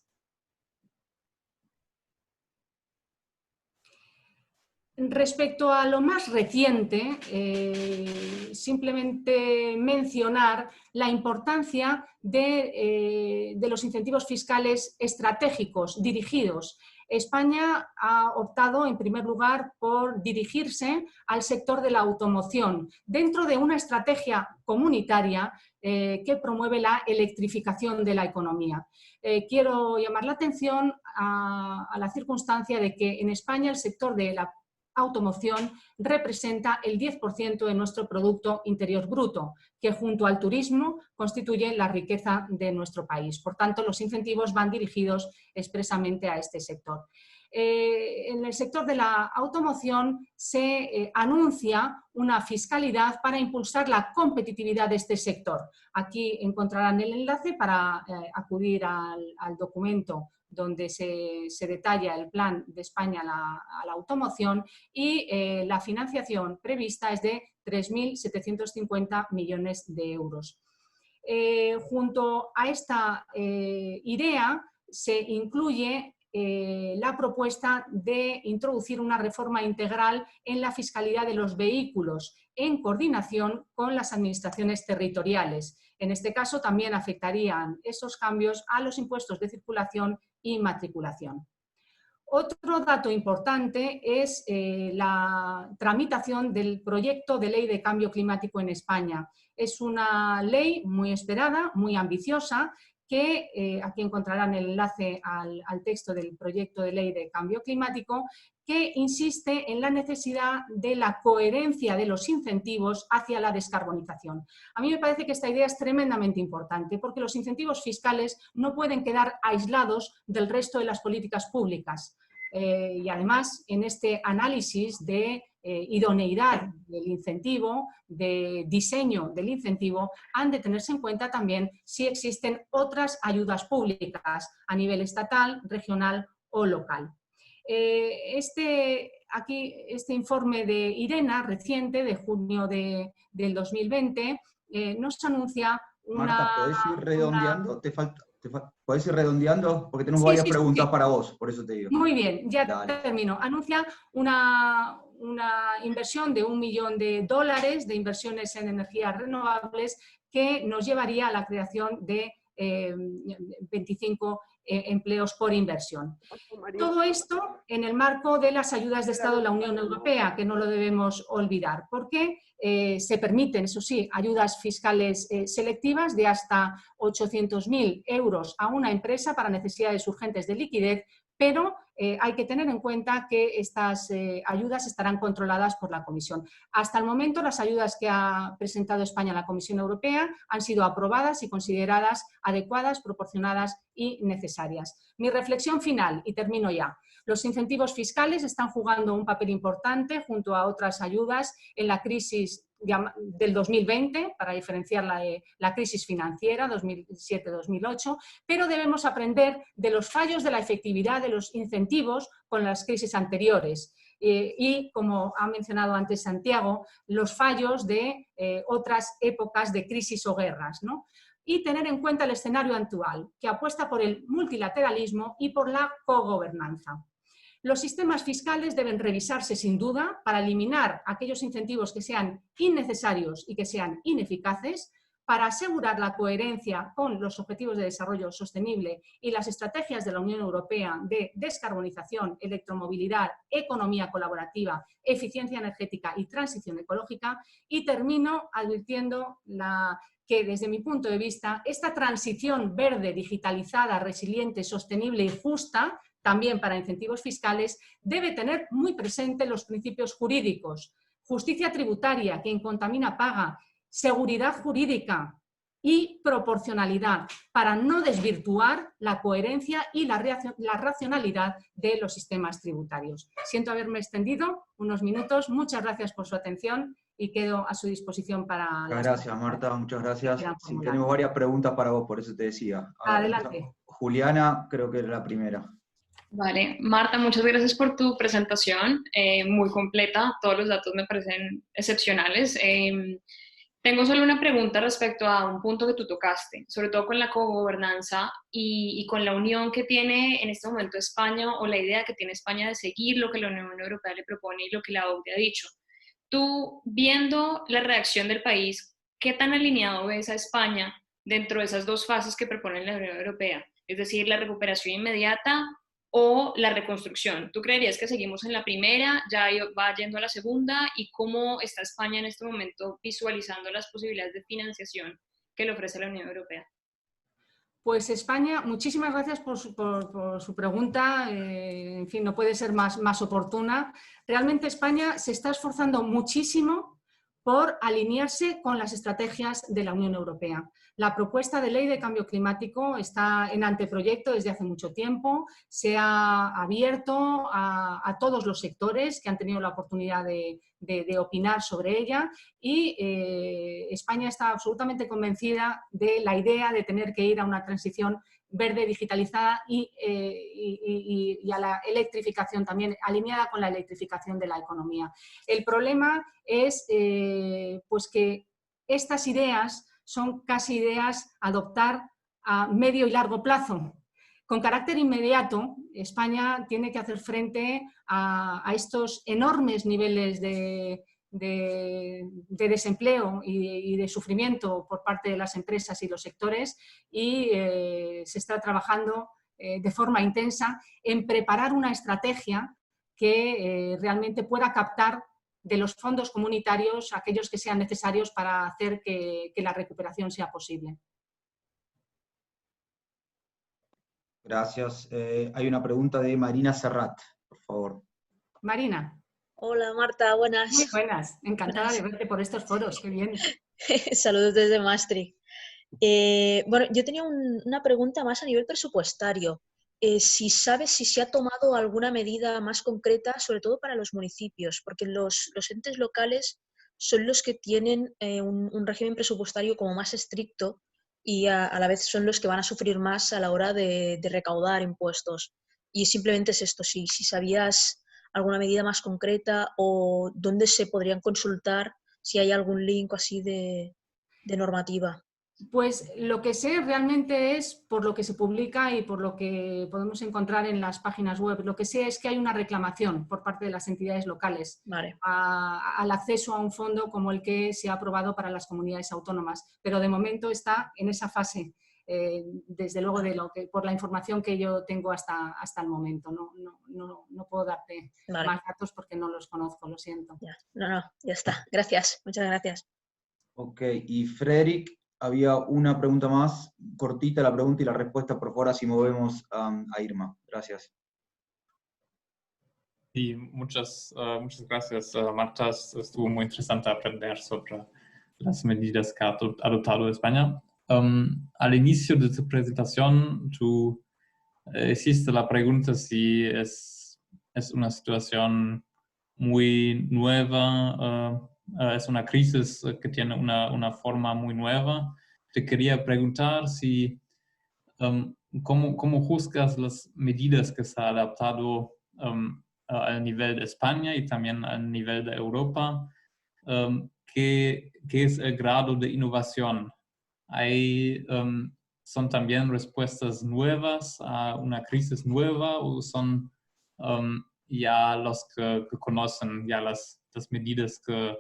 Respecto a lo más reciente, simplemente mencionar la importancia de los incentivos fiscales estratégicos dirigidos. España ha optado, en primer lugar, por dirigirse al sector de la automoción dentro de una estrategia comunitaria que promueve la electrificación de la economía. Quiero llamar la atención a la circunstancia de que en España el sector de la automoción representa el 10% de nuestro Producto Interior Bruto, que junto al turismo constituye la riqueza de nuestro país. Por tanto, los incentivos van dirigidos expresamente a este sector. En el sector de la automoción se anuncia una fiscalidad para impulsar la competitividad de este sector. Aquí encontrarán el enlace para acudir al documento donde se detalla el plan de España a la automoción, y la financiación prevista es de 3.750 millones de euros. Junto a esta idea se incluye la propuesta de introducir una reforma integral en la fiscalidad de los vehículos en coordinación con las administraciones territoriales. En este caso también afectarían esos cambios a los impuestos de circulación y matriculación. Otro dato importante es la tramitación del proyecto de ley de cambio climático en España. Es una ley muy esperada, muy ambiciosa, que aquí encontrarán el enlace al texto del proyecto de ley de cambio climático, que insiste en la necesidad de la coherencia de los incentivos hacia la descarbonización. A mí me parece que esta idea es tremendamente importante porque los incentivos fiscales no pueden quedar aislados del resto de las políticas públicas. Y además, en este análisis de idoneidad del incentivo, de diseño del incentivo, han de tenerse en cuenta también si existen otras ayudas públicas a nivel estatal, regional o local. Este informe de IRENA reciente, de junio del 2020, nos anuncia una... Marta, ¿podés ir redondeando? ¿Podés ir redondeando? Porque tenemos varias preguntas para vos, por eso te digo. Muy bien, ya termino. Anuncia una inversión de $1 millón de inversiones en energías renovables que nos llevaría a la creación de 25 empleos por inversión. Todo esto en el marco de las ayudas de Estado de la Unión Europea, que no lo debemos olvidar, porque se permiten, eso sí, ayudas fiscales selectivas de hasta 800.000 euros a una empresa para necesidades urgentes de liquidez, pero hay que tener en cuenta que estas ayudas estarán controladas por la Comisión. Hasta el momento, las ayudas que ha presentado España a la Comisión Europea han sido aprobadas y consideradas adecuadas, proporcionadas y necesarias. Mi reflexión final, y termino ya. Los incentivos fiscales están jugando un papel importante junto a otras ayudas en la crisis del 2020, para diferenciar la crisis financiera 2007-2008, pero debemos aprender de los fallos de la efectividad de los incentivos con las crisis anteriores y, como ha mencionado antes Santiago, los fallos de otras épocas de crisis o guerras, ¿no? Y tener en cuenta el escenario actual, que apuesta por el multilateralismo y por la cogobernanza. Los sistemas fiscales deben revisarse sin duda para eliminar aquellos incentivos que sean innecesarios y que sean ineficaces, para asegurar la coherencia con los objetivos de desarrollo sostenible y las estrategias de la Unión Europea de descarbonización, electromovilidad, economía colaborativa, eficiencia energética y transición ecológica. Y termino advirtiendo que, desde mi punto de vista, esta transición verde, digitalizada, resiliente, sostenible y justa, también para incentivos fiscales, debe tener muy presente los principios jurídicos: justicia tributaria, quien contamina paga, seguridad jurídica y proporcionalidad, para no desvirtuar la coherencia y la racionalidad de los sistemas tributarios. Siento haberme extendido unos minutos. Muchas gracias por su atención y quedo a su disposición para... Muchas gracias, Marta, muchas gracias. Sí, tenemos varias preguntas para vos, por eso te decía. Adelante. Juliana, creo que era la primera. Vale, Marta, muchas gracias por tu presentación, muy completa, todos los datos me parecen excepcionales. Tengo solo una pregunta respecto a un punto que tú tocaste, sobre todo con la cogobernanza y con la unión que tiene en este momento España, o la idea que tiene España de seguir lo que la Unión Europea le propone y lo que la OCDE ha dicho. Tú, viendo la reacción del país, ¿qué tan alineado ves a España dentro de esas dos fases que propone la Unión Europea? Es decir, la recuperación inmediata o la reconstrucción. ¿Tú creerías que seguimos en la primera, ya va yendo a la segunda? ¿Y cómo está España en este momento visualizando las posibilidades de financiación que le ofrece la Unión Europea? Pues España, muchísimas gracias por su pregunta, en fin, no puede ser más oportuna. Realmente España se está esforzando muchísimo por alinearse con las estrategias de la Unión Europea. La propuesta de ley de cambio climático está en anteproyecto desde hace mucho tiempo, se ha abierto a todos los sectores que han tenido la oportunidad de opinar sobre ella, y España está absolutamente convencida de la idea de tener que ir a una transición verde, digitalizada y a la electrificación también, alineada con la electrificación de la economía. El problema es pues que estas ideas son casi ideas a adoptar a medio y largo plazo. Con carácter inmediato, España tiene que hacer frente a estos enormes niveles de desempleo y de sufrimiento por parte de las empresas y los sectores, y se está trabajando de forma intensa en preparar una estrategia que realmente pueda captar de los fondos comunitarios aquellos que sean necesarios para hacer que la recuperación sea posible. Gracias. Hay una pregunta de Marina Serrat, por favor. Marina. Hola Marta, buenas. Muy buenas, encantada de verte por estos foros, qué bien. Saludos desde Maastricht. Bueno, yo tenía una pregunta más a nivel presupuestario. Si sabes si se ha tomado alguna medida más concreta, sobre todo para los municipios, porque los entes locales son los que tienen un régimen presupuestario como más estricto y a la vez son los que van a sufrir más a la hora de recaudar impuestos. Y simplemente es esto, si sabías alguna medida más concreta o dónde se podrían consultar, si hay algún link así de normativa. Pues lo que sé realmente es por lo que se publica y por lo que podemos encontrar en las páginas web. Lo que sé es que hay una reclamación por parte de las entidades locales al acceso a un fondo como el que se ha aprobado para las comunidades autónomas, pero de momento está en esa fase, desde luego por la información que yo tengo hasta el momento. No puedo darte más datos porque no los conozco, lo siento. Ya está. Gracias, muchas gracias. Ok, y Frederick, había una pregunta más, cortita la pregunta y la respuesta, por favor, así movemos a Irma. Gracias. Sí, muchas gracias, Marta. Estuvo muy interesante aprender sobre las medidas que ha adoptado España. Al inicio de tu presentación, tú hiciste la pregunta si es una situación muy nueva, es una crisis que tiene una forma muy nueva. Te quería preguntar si, ¿cómo juzgas las medidas que se han adaptado al nivel de España y también al nivel de Europa? ¿Qué es el grado de innovación? ¿Son también respuestas nuevas a una crisis nueva o son ya los que conocen ya las medidas que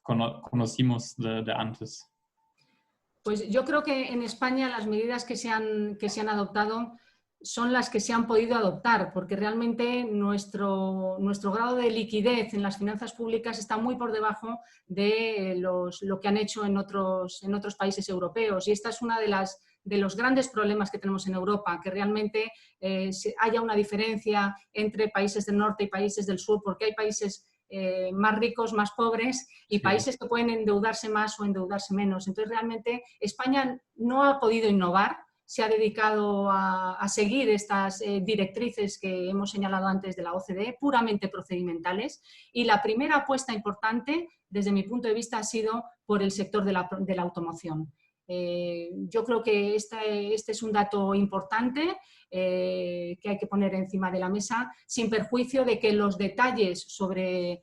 conocimos de antes? Pues yo creo que en España las medidas que se han adoptado son las que se han podido adoptar, porque realmente nuestro grado de liquidez en las finanzas públicas está muy por debajo de lo que han hecho en otros países europeos. Y esta es una de los grandes problemas que tenemos en Europa, que realmente haya una diferencia entre países del norte y países del sur, porque hay países más ricos, más pobres y países que pueden endeudarse más o endeudarse menos. Entonces, realmente España no ha podido innovar, se ha dedicado a seguir estas directrices que hemos señalado antes de la OCDE, puramente procedimentales, y la primera apuesta importante, desde mi punto de vista, ha sido por el sector de la automoción. Yo creo que este es un dato importante que hay que poner encima de la mesa, sin perjuicio de que los detalles sobre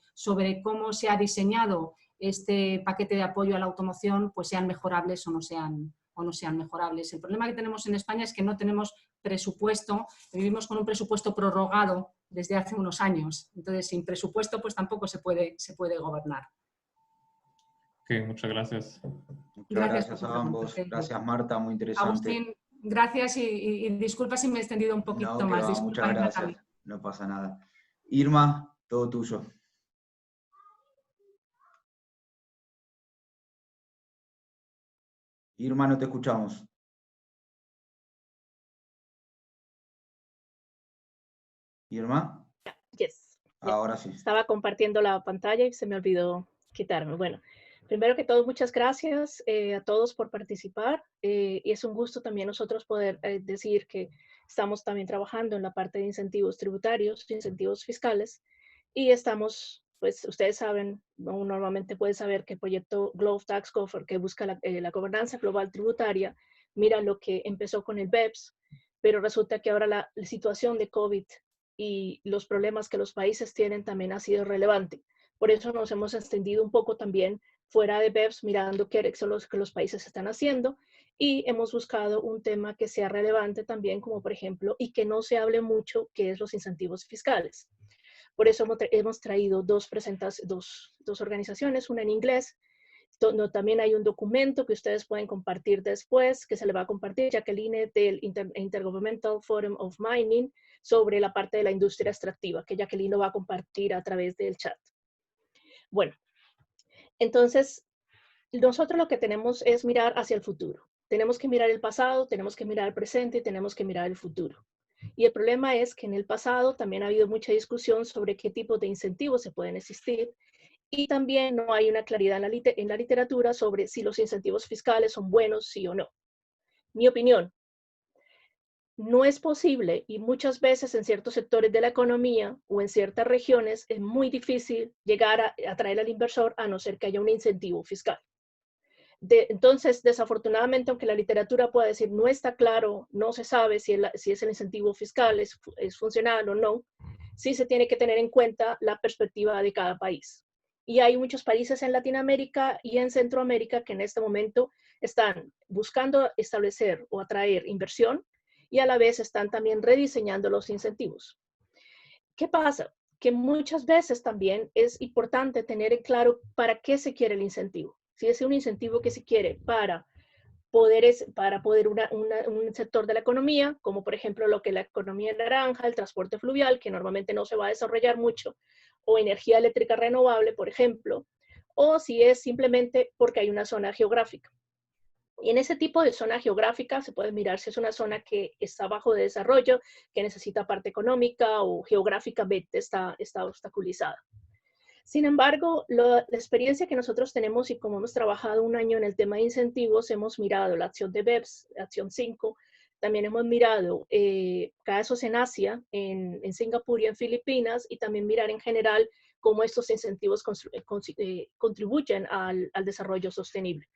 cómo se ha diseñado este paquete de apoyo a la automoción pues sean mejorables o no sean mejorables. El problema que tenemos en España es que no tenemos presupuesto, vivimos con un presupuesto prorrogado desde hace unos años. Entonces, sin presupuesto pues tampoco se puede gobernar. Ok, muchas gracias. Muchas gracias a ambos. Gracias, Marta, muy interesante. Agustín, gracias y disculpa si me he extendido un poquito no, más. Muchas gracias, no pasa nada. Irma, todo tuyo. Irma, no te escuchamos. Irma. Yes. Ahora sí. Estaba compartiendo la pantalla y se me olvidó quitarme. Bueno, primero que todo, muchas gracias a todos por participar y es un gusto también nosotros poder decir que estamos también trabajando en la parte de incentivos tributarios, incentivos fiscales y estamos, pues ustedes saben, normalmente pueden saber que el proyecto Global Tax Gopher, que busca la gobernanza global tributaria, mira lo que empezó con el BEPS, pero resulta que ahora la situación de COVID y los problemas que los países tienen también ha sido relevante. Por eso nos hemos extendido un poco también fuera de BEPS, mirando qué son los que los países están haciendo y hemos buscado un tema que sea relevante también, como por ejemplo, y que no se hable mucho, que es los incentivos fiscales. Por eso hemos traído dos organizaciones, una en inglés, donde también hay un documento que ustedes pueden compartir después, que se le va a compartir Jacqueline del Intergovernmental Forum of Mining sobre la parte de la industria extractiva, que Jacqueline lo va a compartir a través del chat. Bueno, entonces, nosotros lo que tenemos es mirar hacia el futuro. Tenemos que mirar el pasado, tenemos que mirar el presente y tenemos que mirar el futuro. Y el problema es que en el pasado también ha habido mucha discusión sobre qué tipo de incentivos se pueden existir y también no hay una claridad en la literatura sobre si los incentivos fiscales son buenos, sí o no. Mi opinión, no es posible y muchas veces en ciertos sectores de la economía o en ciertas regiones es muy difícil llegar a atraer al inversor a no ser que haya un incentivo fiscal. Entonces, desafortunadamente, aunque la literatura pueda decir no está claro, no se sabe si es el incentivo fiscal es funcional o no, sí se tiene que tener en cuenta la perspectiva de cada país. Y hay muchos países en Latinoamérica y en Centroamérica que en este momento están buscando establecer o atraer inversión y a la vez están también rediseñando los incentivos. ¿Qué pasa? Que muchas veces también es importante tener en claro para qué se quiere el incentivo. Si es un incentivo que se quiere para poder un sector de la economía, como por ejemplo lo que es la economía naranja, el transporte fluvial, que normalmente no se va a desarrollar mucho, o energía eléctrica renovable, por ejemplo, o si es simplemente porque hay una zona geográfica. Y en ese tipo de zona geográfica se puede mirar si es una zona que está bajo de desarrollo, que necesita parte económica o geográficamente está obstaculizada. Sin embargo, la experiencia que nosotros tenemos y como hemos trabajado un año en el tema de incentivos, hemos mirado la acción de BEPS, acción 5, también hemos mirado casos en Asia, en Singapur y en Filipinas, y también mirar en general cómo estos incentivos contribuyen al desarrollo sostenible.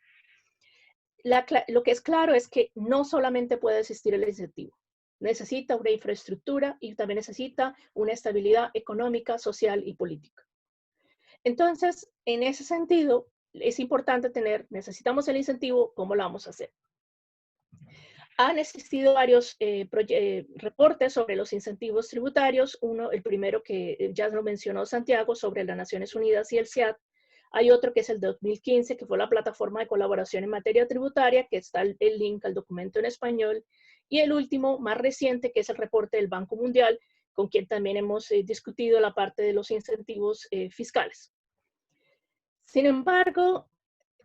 Lo que es claro es que no solamente puede existir el incentivo, necesita una infraestructura y también necesita una estabilidad económica, social y política. Entonces, en ese sentido, es importante necesitamos el incentivo, ¿cómo lo vamos a hacer? Han existido varios reportes sobre los incentivos tributarios. El primero que ya lo mencionó Santiago, sobre las Naciones Unidas y el SEAD. Hay otro que es el 2015, que fue la plataforma de colaboración en materia tributaria, que está el link al documento en español. Y el último, más reciente, que es el reporte del Banco Mundial, con quien también hemos discutido la parte de los incentivos fiscales. Sin embargo,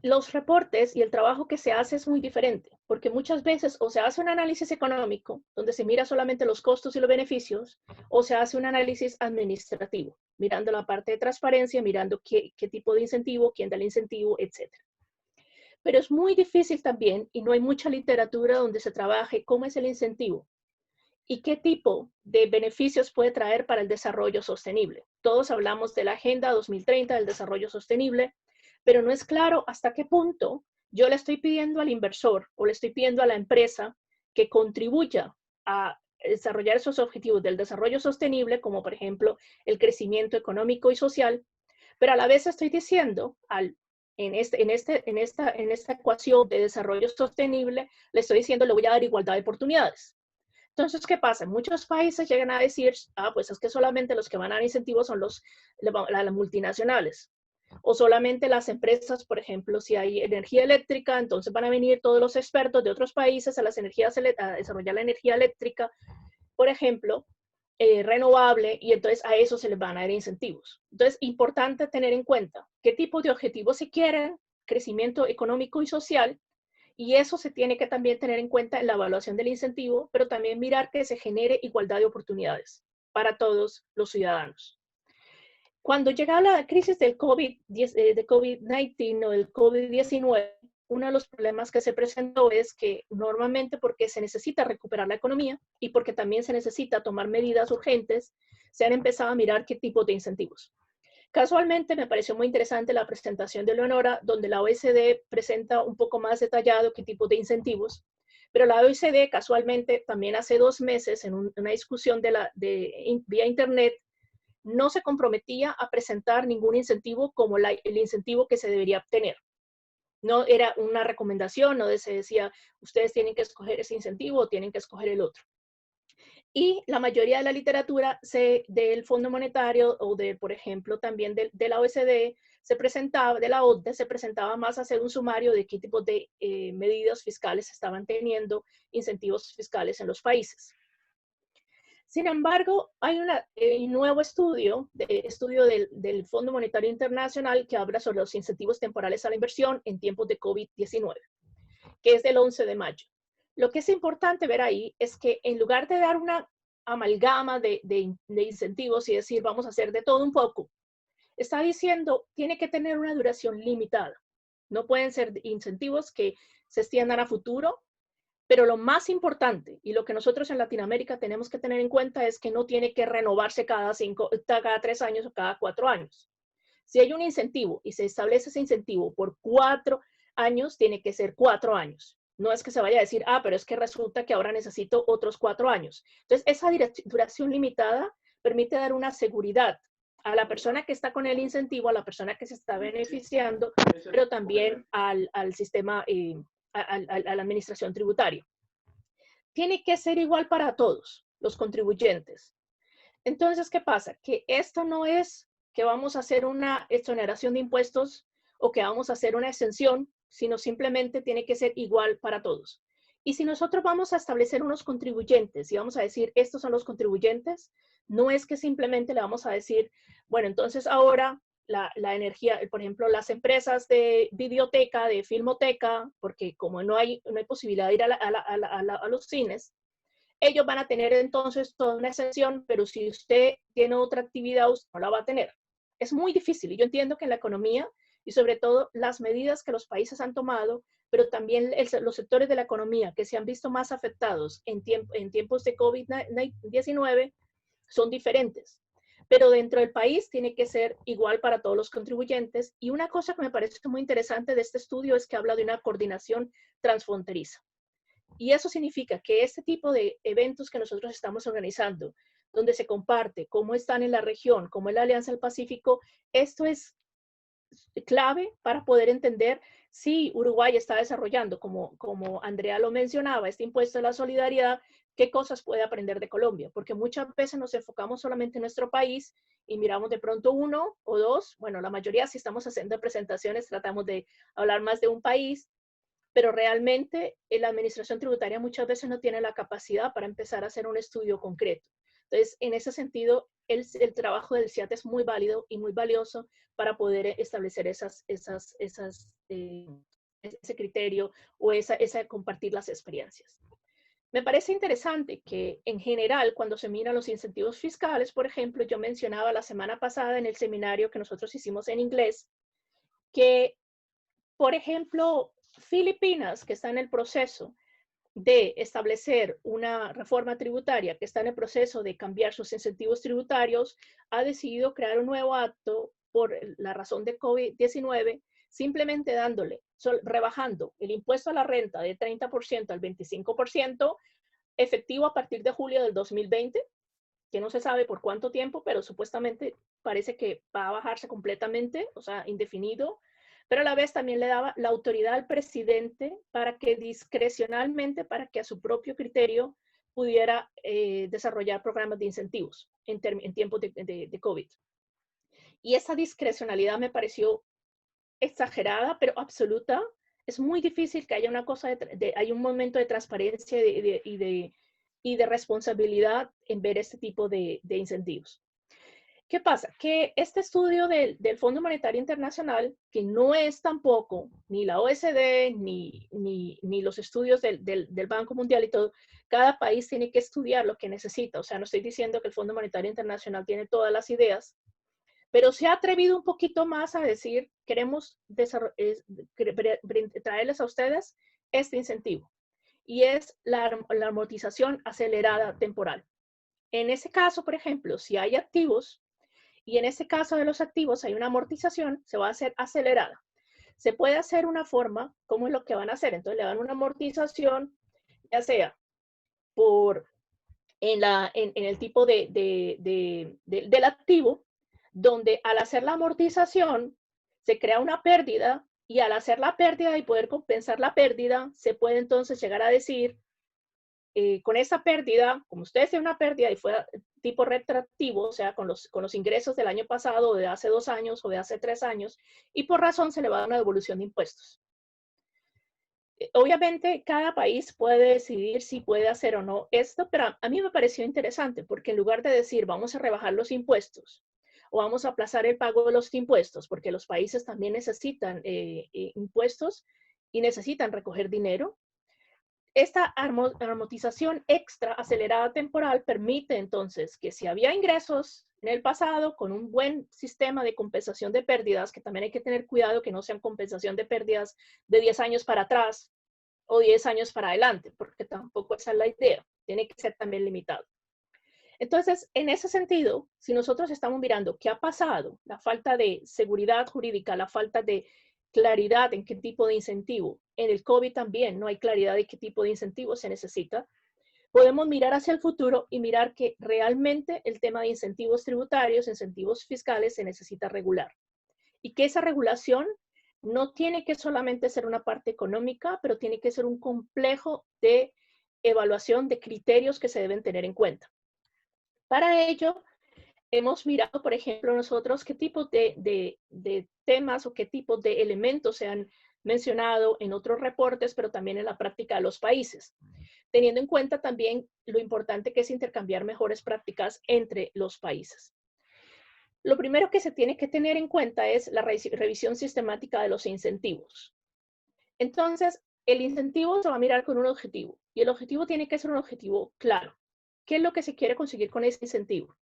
los reportes y el trabajo que se hace es muy diferente, porque muchas veces o se hace un análisis económico, donde se mira solamente los costos y los beneficios, o se hace un análisis administrativo, mirando la parte de transparencia, mirando qué tipo de incentivo, quién da el incentivo, etc. Pero es muy difícil también, y no hay mucha literatura donde se trabaje cómo es el incentivo y qué tipo de beneficios puede traer para el desarrollo sostenible. Todos hablamos de la Agenda 2030 del desarrollo sostenible, pero no es claro hasta qué punto yo le estoy pidiendo al inversor o le estoy pidiendo a la empresa que contribuya a desarrollar esos objetivos del desarrollo sostenible, como por ejemplo el crecimiento económico y social, pero a la vez estoy diciendo en esta ecuación de desarrollo sostenible, le estoy diciendo le voy a dar igualdad de oportunidades. Entonces, ¿qué pasa? Muchos países llegan a decir, pues es que solamente los que van a dar incentivos son las multinacionales. O solamente las empresas, por ejemplo, si hay energía eléctrica, entonces van a venir todos los expertos de otros países a desarrollar la energía eléctrica, por ejemplo, renovable, y entonces a eso se les van a dar incentivos. Entonces, importante tener en cuenta qué tipo de objetivos se quieren, crecimiento económico y social, y eso se tiene que también tener en cuenta en la evaluación del incentivo, pero también mirar que se genere igualdad de oportunidades para todos los ciudadanos. Cuando llega la crisis del COVID-19 o del COVID-19, uno de los problemas que se presentó es que normalmente porque se necesita recuperar la economía y porque también se necesita tomar medidas urgentes, se han empezado a mirar qué tipo de incentivos. Casualmente me pareció muy interesante la presentación de Leonora, donde la OECD presenta un poco más detallado qué tipo de incentivos, pero la OECD casualmente también hace 2 meses en una discusión vía internet no se comprometía a presentar ningún incentivo como el incentivo que se debería obtener. No era una recomendación, no se decía, ustedes tienen que escoger ese incentivo o tienen que escoger el otro. Y la mayoría de la literatura del Fondo Monetario o por ejemplo, también de la OECD, de la OCDE, se presentaba más a hacer un sumario de qué tipo de medidas fiscales estaban teniendo incentivos fiscales en los países. Sin embargo, hay un nuevo estudio del Fondo Monetario Internacional que habla sobre los incentivos temporales a la inversión en tiempos de COVID-19, que es del 11 de mayo. Lo que es importante ver ahí es que en lugar de dar una amalgama de incentivos y decir vamos a hacer de todo un poco, está diciendo tiene que tener una duración limitada. No pueden ser incentivos que se extiendan a futuro. Pero lo más importante y lo que nosotros en Latinoamérica tenemos que tener en cuenta es que no tiene que renovarse cada 3 años o cada 4 años. Si hay un incentivo y se establece ese incentivo por 4 años, tiene que ser 4 años. No es que se vaya a decir, pero es que resulta que ahora necesito otros 4 años. Entonces, esa duración limitada permite dar una seguridad a la persona que está con el incentivo, a la persona que se está beneficiando, pero también al sistema a la administración tributaria. Tiene que ser igual para todos los contribuyentes. Entonces, ¿qué pasa? Que esto no es que vamos a hacer una exoneración de impuestos o que vamos a hacer una exención, sino simplemente tiene que ser igual para todos. Y si nosotros vamos a establecer unos contribuyentes y vamos a decir, estos son los contribuyentes, no es que simplemente le vamos a decir, bueno, entonces ahora la energía, por ejemplo, las empresas de videoteca, de filmoteca, porque como no hay posibilidad de ir a los cines, ellos van a tener entonces toda una exención, pero si usted tiene otra actividad, usted no la va a tener. Es muy difícil, y yo entiendo que en la economía, y sobre todo las medidas que los países han tomado, pero también los sectores de la economía que se han visto más afectados en tiempos de COVID-19 son diferentes. Pero dentro del país tiene que ser igual para todos los contribuyentes. Y una cosa que me parece muy interesante de este estudio es que habla de una coordinación transfronteriza. Y eso significa que este tipo de eventos que nosotros estamos organizando, donde se comparte cómo están en la región, cómo es la Alianza del Pacífico, esto es clave para poder entender si Uruguay está desarrollando, como Andrea lo mencionaba, este impuesto de la solidaridad, qué cosas puede aprender de Colombia, porque muchas veces nos enfocamos solamente en nuestro país y miramos de pronto uno o dos, bueno, la mayoría si estamos haciendo presentaciones tratamos de hablar más de un país, pero realmente la administración tributaria muchas veces no tiene la capacidad para empezar a hacer un estudio concreto. Entonces, en ese sentido, el trabajo del CIAT es muy válido y muy valioso para poder establecer ese criterio o compartir las experiencias. Me parece interesante que en general, cuando se miran los incentivos fiscales, por ejemplo, yo mencionaba la semana pasada en el seminario que nosotros hicimos en inglés, que, por ejemplo, Filipinas, que está en el proceso de establecer una reforma tributaria, que está en el proceso de cambiar sus incentivos tributarios, ha decidido crear un nuevo acto por la razón de COVID-19, simplemente rebajando el impuesto a la renta de 30% al 25%, efectivo a partir de julio del 2020, que no se sabe por cuánto tiempo, pero supuestamente parece que va a bajarse completamente, o sea, indefinido, pero a la vez también le daba la autoridad al presidente para que discrecionalmente, para que a su propio criterio pudiera desarrollar programas de incentivos en tiempos de COVID. Y esa discrecionalidad me pareció exagerada, pero absoluta. Es muy difícil que haya una cosa, hay un momento de transparencia y de responsabilidad en ver este tipo de incentivos. ¿Qué pasa? Que este estudio del Fondo Monetario Internacional, que no es tampoco ni la OSD ni los estudios del Banco Mundial y todo, cada país tiene que estudiar lo que necesita. O sea, no estoy diciendo que el Fondo Monetario Internacional tiene todas las ideas, pero se ha atrevido un poquito más a decir, queremos traerles a ustedes este incentivo. Y es la amortización acelerada temporal. En ese caso, por ejemplo, si hay activos, y en ese caso de los activos hay una amortización, se va a hacer acelerada. Se puede hacer una forma, ¿cómo es lo que van a hacer? Entonces le dan una amortización, ya sea en el tipo del activo, donde al hacer la amortización se crea una pérdida y al hacer la pérdida y poder compensar la pérdida, se puede entonces llegar a decir, con esa pérdida, como ustedes tienen una pérdida y fue tipo retroactivo, o sea, con los ingresos del año pasado, o de hace 2 años, o de hace 3 años, y por razón se le va a dar una devolución de impuestos. Obviamente, cada país puede decidir si puede hacer o no esto, pero a mí me pareció interesante, porque en lugar de decir, vamos a rebajar los impuestos, o vamos a aplazar el pago de los impuestos, porque los países también necesitan impuestos y necesitan recoger dinero, esta amortización extra acelerada temporal permite entonces que si había ingresos en el pasado con un buen sistema de compensación de pérdidas, que también hay que tener cuidado que no sean compensación de pérdidas de 10 años para atrás o 10 años para adelante, porque tampoco esa es la idea, tiene que ser también limitado. Entonces, en ese sentido, si nosotros estamos mirando qué ha pasado, la falta de seguridad jurídica, la falta de claridad en qué tipo de incentivo. En el COVID también no hay claridad de qué tipo de incentivo se necesita. Podemos mirar hacia el futuro y mirar que realmente el tema de incentivos tributarios, incentivos fiscales se necesita regular. Y que esa regulación no tiene que solamente ser una parte económica, pero tiene que ser un complejo de evaluación de criterios que se deben tener en cuenta. Para ello, hemos mirado, por ejemplo, nosotros qué tipo de temas o qué tipo de elementos se han mencionado en otros reportes, pero también en la práctica de los países, teniendo en cuenta también lo importante que es intercambiar mejores prácticas entre los países. Lo primero que se tiene que tener en cuenta es la revisión sistemática de los incentivos. Entonces, el incentivo se va a mirar con un objetivo y el objetivo tiene que ser un objetivo claro. ¿Qué es lo que se quiere conseguir con ese incentivo?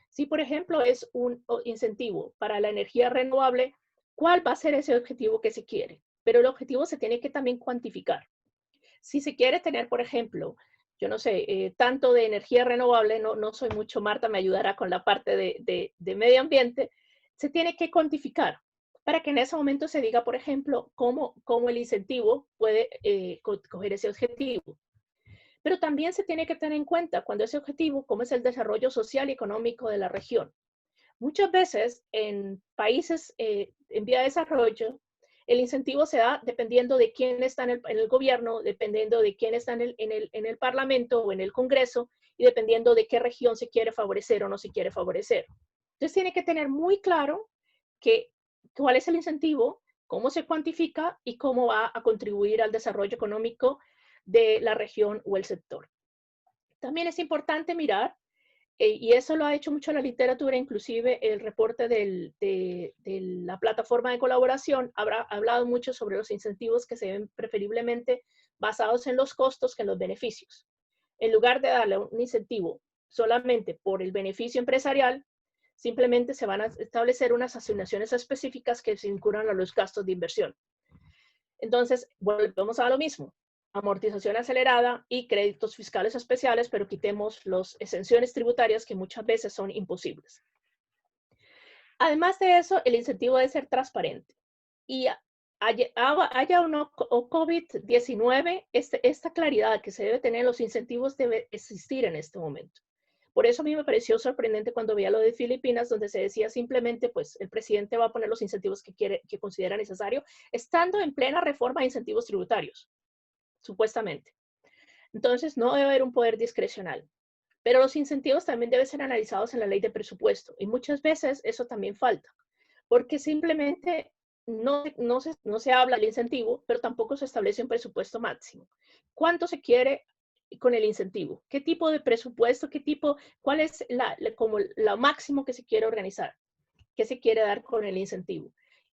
Si, por ejemplo, es un incentivo para la energía renovable, ¿cuál va a ser ese objetivo que se quiere? Pero el objetivo se tiene que también cuantificar. Si se quiere tener, por ejemplo, yo no sé, tanto de energía renovable, no soy mucho, Marta me ayudará con la parte de medio ambiente, se tiene que cuantificar para que en ese momento se diga, por ejemplo, cómo el incentivo puede coger ese objetivo. Pero también se tiene que tener en cuenta cuando ese objetivo, cómo es el desarrollo social y económico de la región. Muchas veces en países en vía de desarrollo, el incentivo se da dependiendo de quién está en el gobierno, dependiendo de quién está en el parlamento o en el Congreso y dependiendo de qué región se quiere favorecer o no se quiere favorecer. Entonces tiene que tener muy claro cuál es el incentivo, cómo se cuantifica y cómo va a contribuir al desarrollo económico de la región o el sector. También es importante mirar, y eso lo ha hecho mucho la literatura, inclusive el reporte de la plataforma de colaboración ha hablado mucho sobre los incentivos que se ven preferiblemente basados en los costos que en los beneficios. En lugar de darle un incentivo solamente por el beneficio empresarial, simplemente se van a establecer unas asignaciones específicas que se vinculan a los gastos de inversión. Entonces, volvemos a lo mismo. Amortización acelerada y créditos fiscales especiales, pero quitemos las exenciones tributarias que muchas veces son imposibles. Además de eso, el incentivo debe ser transparente. Y haya o no COVID-19, esta claridad que se debe tener en los incentivos debe existir en este momento. Por eso a mí me pareció sorprendente cuando veía lo de Filipinas, donde se decía simplemente, pues, el presidente va a poner los incentivos que considera necesario, estando en plena reforma de incentivos tributarios, supuestamente. Entonces, no debe haber un poder discrecional. Pero los incentivos también deben ser analizados en la ley de presupuesto. Y muchas veces eso también falta, porque simplemente no se habla del incentivo, pero tampoco se establece un presupuesto máximo. ¿Cuánto se quiere con el incentivo? ¿Qué tipo de presupuesto? ¿Cuál es como lo máximo que se quiere organizar? ¿Qué se quiere dar con el incentivo?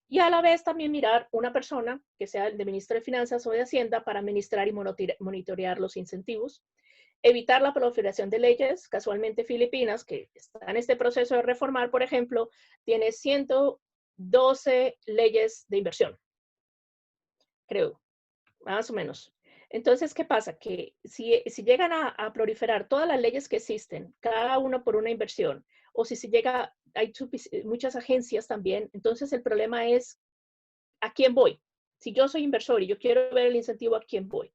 Y a la vez también mirar una persona que sea el de ministro de Finanzas o de Hacienda para administrar y monitorear los incentivos. Evitar la proliferación de leyes. Casualmente Filipinas, que está en este proceso de reformar, por ejemplo, tiene 112 leyes de inversión, creo, más o menos. Entonces, ¿qué pasa? Que si llegan a proliferar todas las leyes que existen, cada uno por una inversión, o si hay muchas agencias también, entonces el problema es ¿a quién voy? Si yo soy inversor y yo quiero ver el incentivo, ¿a quién voy?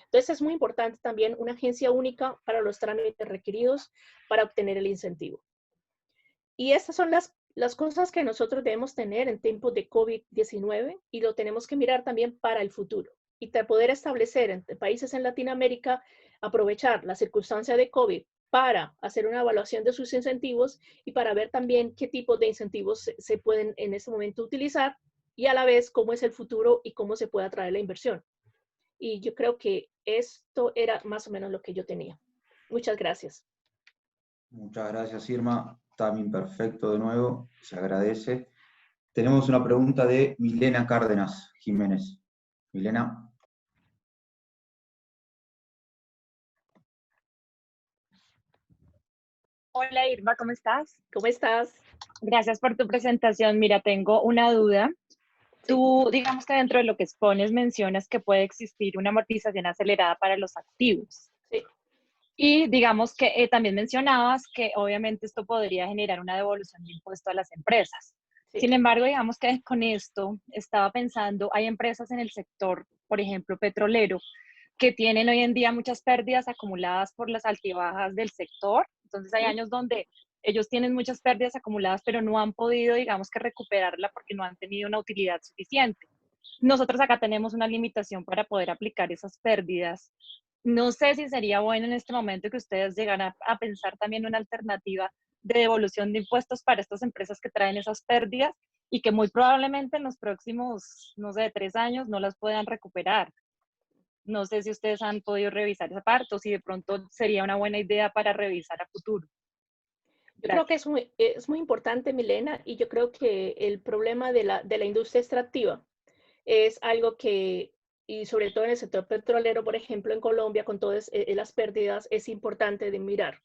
Entonces es muy importante también una agencia única para los trámites requeridos para obtener el incentivo. Y estas son las cosas que nosotros debemos tener en tiempos de COVID-19 y lo tenemos que mirar también para el futuro. Y poder establecer entre países en Latinoamérica, aprovechar la circunstancia de COVID para hacer una evaluación de sus incentivos y para ver también qué tipos de incentivos se pueden en ese momento utilizar y a la vez cómo es el futuro y cómo se puede atraer la inversión. Y yo creo que esto era más o menos lo que yo tenía. Muchas gracias. Muchas gracias, Irma. También perfecto de nuevo, se agradece. Tenemos una pregunta de Milena Cárdenas Jiménez. Milena. Hola Irma, ¿cómo estás? ¿Cómo estás? Gracias por tu presentación. Mira, tengo una duda. Tú, digamos que dentro de lo que expones mencionas que puede existir una amortización acelerada para los activos. Sí. Y digamos que también mencionabas que obviamente esto podría generar una devolución de impuesto a las empresas. Sí. Sin embargo, digamos que con esto estaba pensando, hay empresas en el sector, por ejemplo, petrolero, que tienen hoy en día muchas pérdidas acumuladas por las altibajas del sector. Entonces hay años donde ellos tienen muchas pérdidas acumuladas, pero no han podido, digamos que recuperarla porque no han tenido una utilidad suficiente. Nosotros acá tenemos una limitación para poder aplicar esas pérdidas. No sé si sería bueno en este momento que ustedes llegaran a pensar también una alternativa de devolución de impuestos para estas empresas que traen esas pérdidas y que muy probablemente en los próximos, no sé, 3 años no las puedan recuperar. No sé si ustedes han podido revisar esa parte o si de pronto sería una buena idea para revisar a futuro. Yo creo que es muy importante, Milena, y yo creo que el problema de la industria extractiva es algo que, y sobre todo en el sector petrolero, por ejemplo, en Colombia, con todas las pérdidas, es importante de mirar.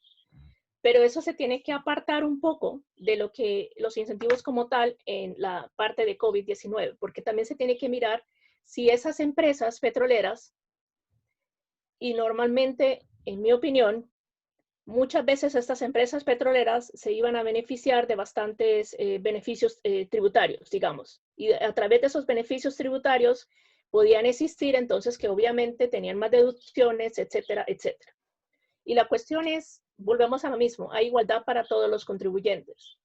Pero eso se tiene que apartar un poco de lo que los incentivos como tal en la parte de COVID-19, porque también se tiene que mirar si esas empresas petroleras, y normalmente, en mi opinión, muchas veces estas empresas petroleras se iban a beneficiar de bastantes beneficios tributarios, digamos, y a través de esos beneficios tributarios podían existir entonces que obviamente tenían más deducciones, etcétera, etcétera. Y la cuestión es, volvemos a lo mismo, hay igualdad para todos los contribuyentes.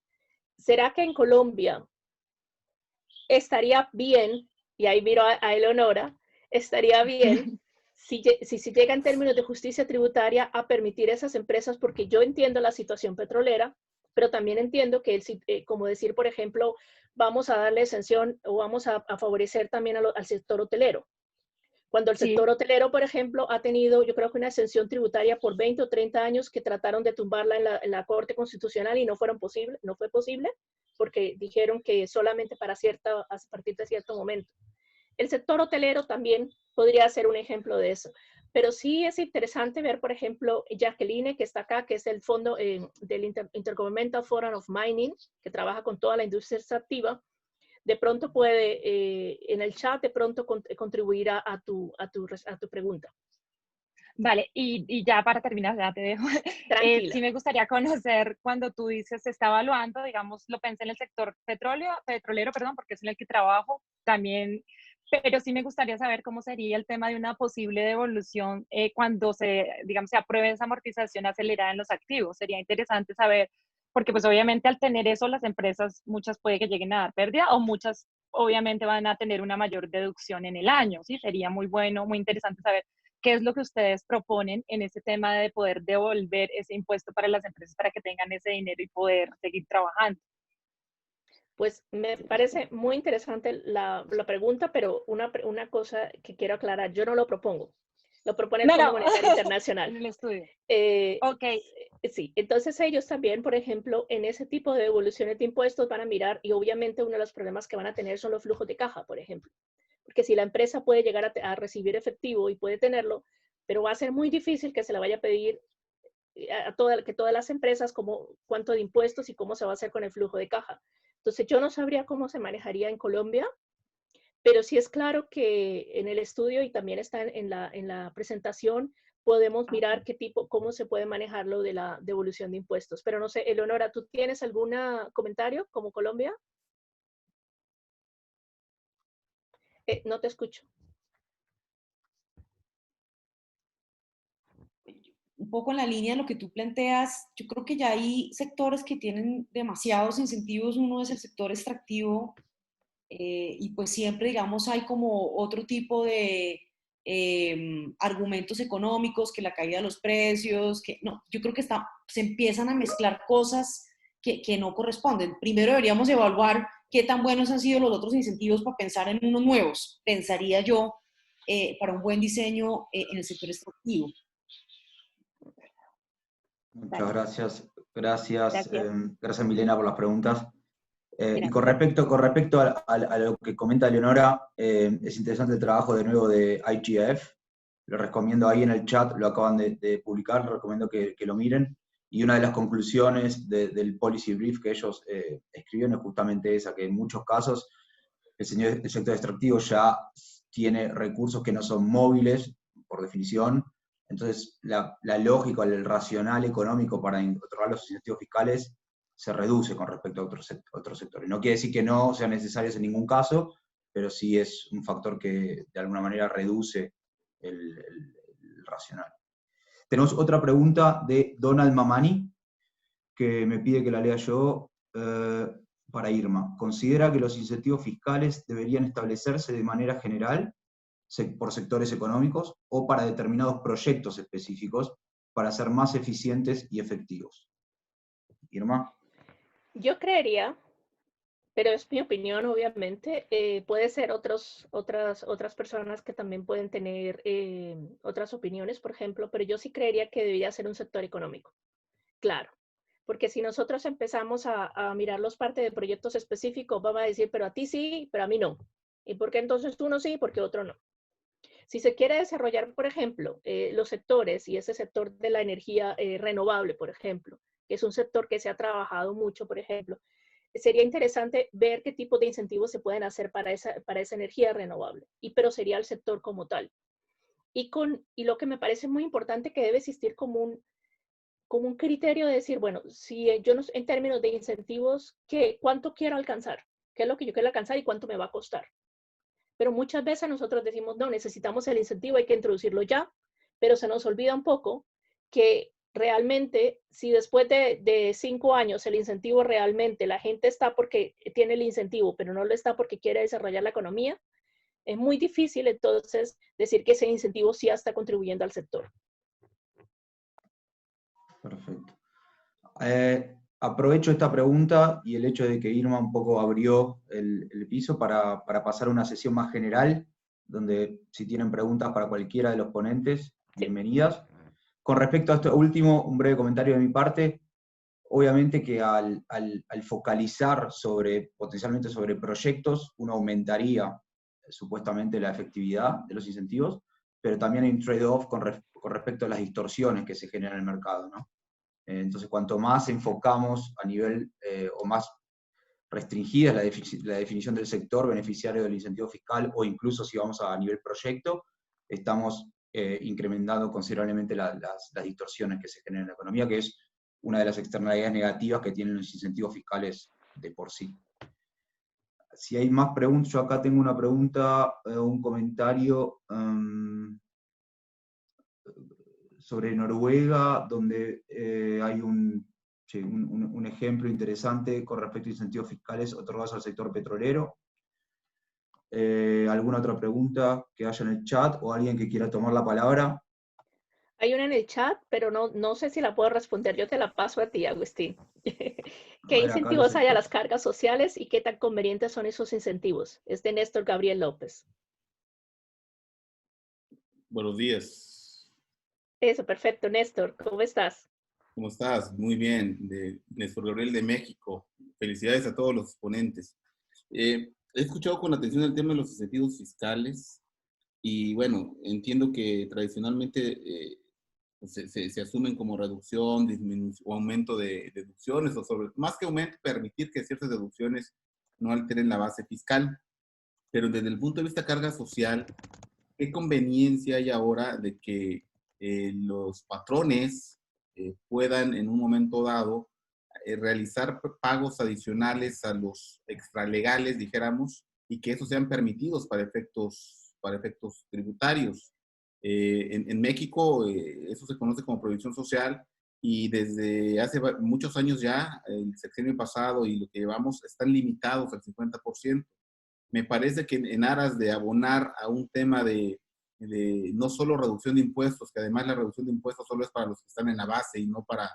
¿Será que en Colombia estaría bien, y ahí miro a Eleonora, estaría bien si llega en términos de justicia tributaria a permitir esas empresas, porque yo entiendo la situación petrolera, pero también entiendo que, como decir, por ejemplo, vamos a darle exención o vamos a favorecer también al sector hotelero? Cuando el sector hotelero, por ejemplo, ha tenido, yo creo que una exención tributaria por 20 o 30 años que trataron de tumbarla en la Corte Constitucional y no fue posible, porque dijeron que solamente a partir de cierto momento. El sector hotelero también podría ser un ejemplo de eso. Pero sí es interesante ver, por ejemplo, Jacqueline, que está acá, que es el fondo del Intergovernmental Forum of Mining, que trabaja con toda la industria extractiva. De pronto puede, en el chat, de pronto contribuir a tu pregunta. Vale, y ya para terminar, ya te dejo. Sí me gustaría conocer, cuando tú dices se está evaluando, digamos, lo pensé en el sector petrolero, porque es en el que trabajo también, pero sí me gustaría saber cómo sería el tema de una posible devolución cuando digamos, se apruebe esa amortización acelerada en los activos. Sería interesante saber, porque pues obviamente al tener eso las empresas, muchas puede que lleguen a dar pérdida o muchas obviamente van a tener una mayor deducción en el año, ¿sí? Sería muy bueno, muy interesante saber qué es lo que ustedes proponen en ese tema de poder devolver ese impuesto para las empresas para que tengan ese dinero y poder seguir trabajando. Pues me parece muy interesante la pregunta, pero una cosa que quiero aclarar, yo no lo propongo. Lo propone el Fondo Monetario Internacional. En el estudio. Ok. Sí, entonces ellos también, por ejemplo, en ese tipo de devoluciones de impuestos van a mirar, y obviamente uno de los problemas que van a tener son los flujos de caja, por ejemplo. Porque si la empresa puede llegar a recibir efectivo y puede tenerlo, pero va a ser muy difícil que se le vaya a pedir que todas las empresas cuánto de impuestos y cómo se va a hacer con el flujo de caja. Entonces yo no sabría cómo se manejaría en Colombia, pero sí es claro que en el estudio y también está en la presentación podemos mirar cómo se puede manejar lo de la devolución de impuestos. Pero no sé, Eleonora, ¿tú tienes algún comentario como Colombia? No te escucho. Un poco en la línea de lo que tú planteas, yo creo que ya hay sectores que tienen demasiados incentivos. Uno es el sector extractivo y pues siempre, digamos, hay como otro tipo de argumentos económicos, que la caída de los precios, que no, yo creo que se empiezan a mezclar cosas que no corresponden. Primero deberíamos evaluar qué tan buenos han sido los otros incentivos para pensar en unos nuevos, pensaría yo, para un buen diseño en el sector extractivo. Muchas gracias. Gracias Milena por las preguntas. Y con respecto a lo que comenta Leonora, es interesante el trabajo de nuevo de IGF. Lo recomiendo ahí en el chat, lo acaban de publicar, lo recomiendo que lo miren. Y una de las conclusiones del policy brief que ellos escribieron es justamente esa, que en muchos casos el sector extractivo ya tiene recursos que no son móviles, por definición. Entonces, la lógica, el racional económico para otorgar los incentivos fiscales se reduce con respecto a otros sectores. No quiere decir que no sean necesarios en ningún caso, pero sí es un factor que de alguna manera reduce el racional. Tenemos otra pregunta de Donald Mamani, que me pide que la lea yo para Irma. ¿Considera que los incentivos fiscales deberían establecerse de manera general por sectores económicos o para determinados proyectos específicos para ser más eficientes y efectivos? Irma. Yo creería, pero es mi opinión, obviamente, puede ser otras personas que también pueden tener otras opiniones, por ejemplo, pero yo sí creería que debería ser un sector económico. Claro, Porque si nosotros empezamos a mirarlos parte de proyectos específicos, vamos a decir, pero a ti sí, pero a mí no. ¿Y por qué entonces uno sí y por qué otro no? Si se quiere desarrollar, por ejemplo, los sectores y ese sector de la energía renovable, por ejemplo, que es un sector que se ha trabajado mucho, por ejemplo, sería interesante ver qué tipo de incentivos se pueden hacer para esa energía renovable, pero sería el sector como tal. Y lo que me parece muy importante que debe existir como un criterio de decir, bueno, si yo no, en términos de incentivos, ¿cuánto quiero alcanzar? ¿Qué es lo que yo quiero alcanzar y cuánto me va a costar? Pero muchas veces nosotros decimos, no, necesitamos el incentivo, hay que introducirlo ya, pero se nos olvida un poco que realmente, si después de 5 años el incentivo realmente, la gente está porque tiene el incentivo, pero no lo está porque quiere desarrollar la economía, es muy difícil entonces decir que ese incentivo sí está contribuyendo al sector. Perfecto. Aprovecho esta pregunta y el hecho de que Irma un poco abrió el piso para pasar a una sesión más general, donde si tienen preguntas para cualquiera de los ponentes, bienvenidas. Con respecto a esto último, un breve comentario de mi parte. Obviamente que al focalizar potencialmente sobre proyectos, uno aumentaría supuestamente la efectividad de los incentivos, pero también hay un trade-off con respecto a las distorsiones que se generan en el mercado, ¿no? Entonces, cuanto más enfocamos a nivel, o más restringida la definición del sector beneficiario del incentivo fiscal, o incluso si vamos a nivel proyecto, estamos incrementando considerablemente las distorsiones que se generan en la economía, que es una de las externalidades negativas que tienen los incentivos fiscales de por sí. Si hay más preguntas, yo acá tengo una pregunta, un comentario sobre Noruega, donde hay un ejemplo interesante con respecto a incentivos fiscales otorgados al sector petrolero. ¿Alguna otra pregunta que haya en el chat o alguien que quiera tomar la palabra? Hay una en el chat, pero no sé si la puedo responder. Yo te la paso a ti, Agustín. ¿Qué incentivos hay a las cargas sociales y qué tan convenientes son esos incentivos? Es de Néstor Gabriel López. Buenos días. Eso, perfecto. Néstor, ¿cómo estás? ¿Cómo estás? Muy bien. De Néstor Gabriel de México. Felicidades a todos los ponentes. He escuchado con atención el tema de los incentivos fiscales y bueno, entiendo que tradicionalmente se asumen como reducción, disminución o aumento de deducciones, o más que aumento, permitir que ciertas deducciones no alteren la base fiscal. Pero desde el punto de vista de carga social, ¿qué conveniencia hay ahora de que los patrones puedan en un momento dado realizar pagos adicionales a los extralegales, dijéramos, y que esos sean permitidos para efectos tributarios? En México eso se conoce como provisión social y desde hace muchos años ya, el sexenio pasado y lo que llevamos, están limitados al 50%. Me parece que en aras de abonar a un tema de no solo reducción de impuestos, que además la reducción de impuestos solo es para los que están en la base y no para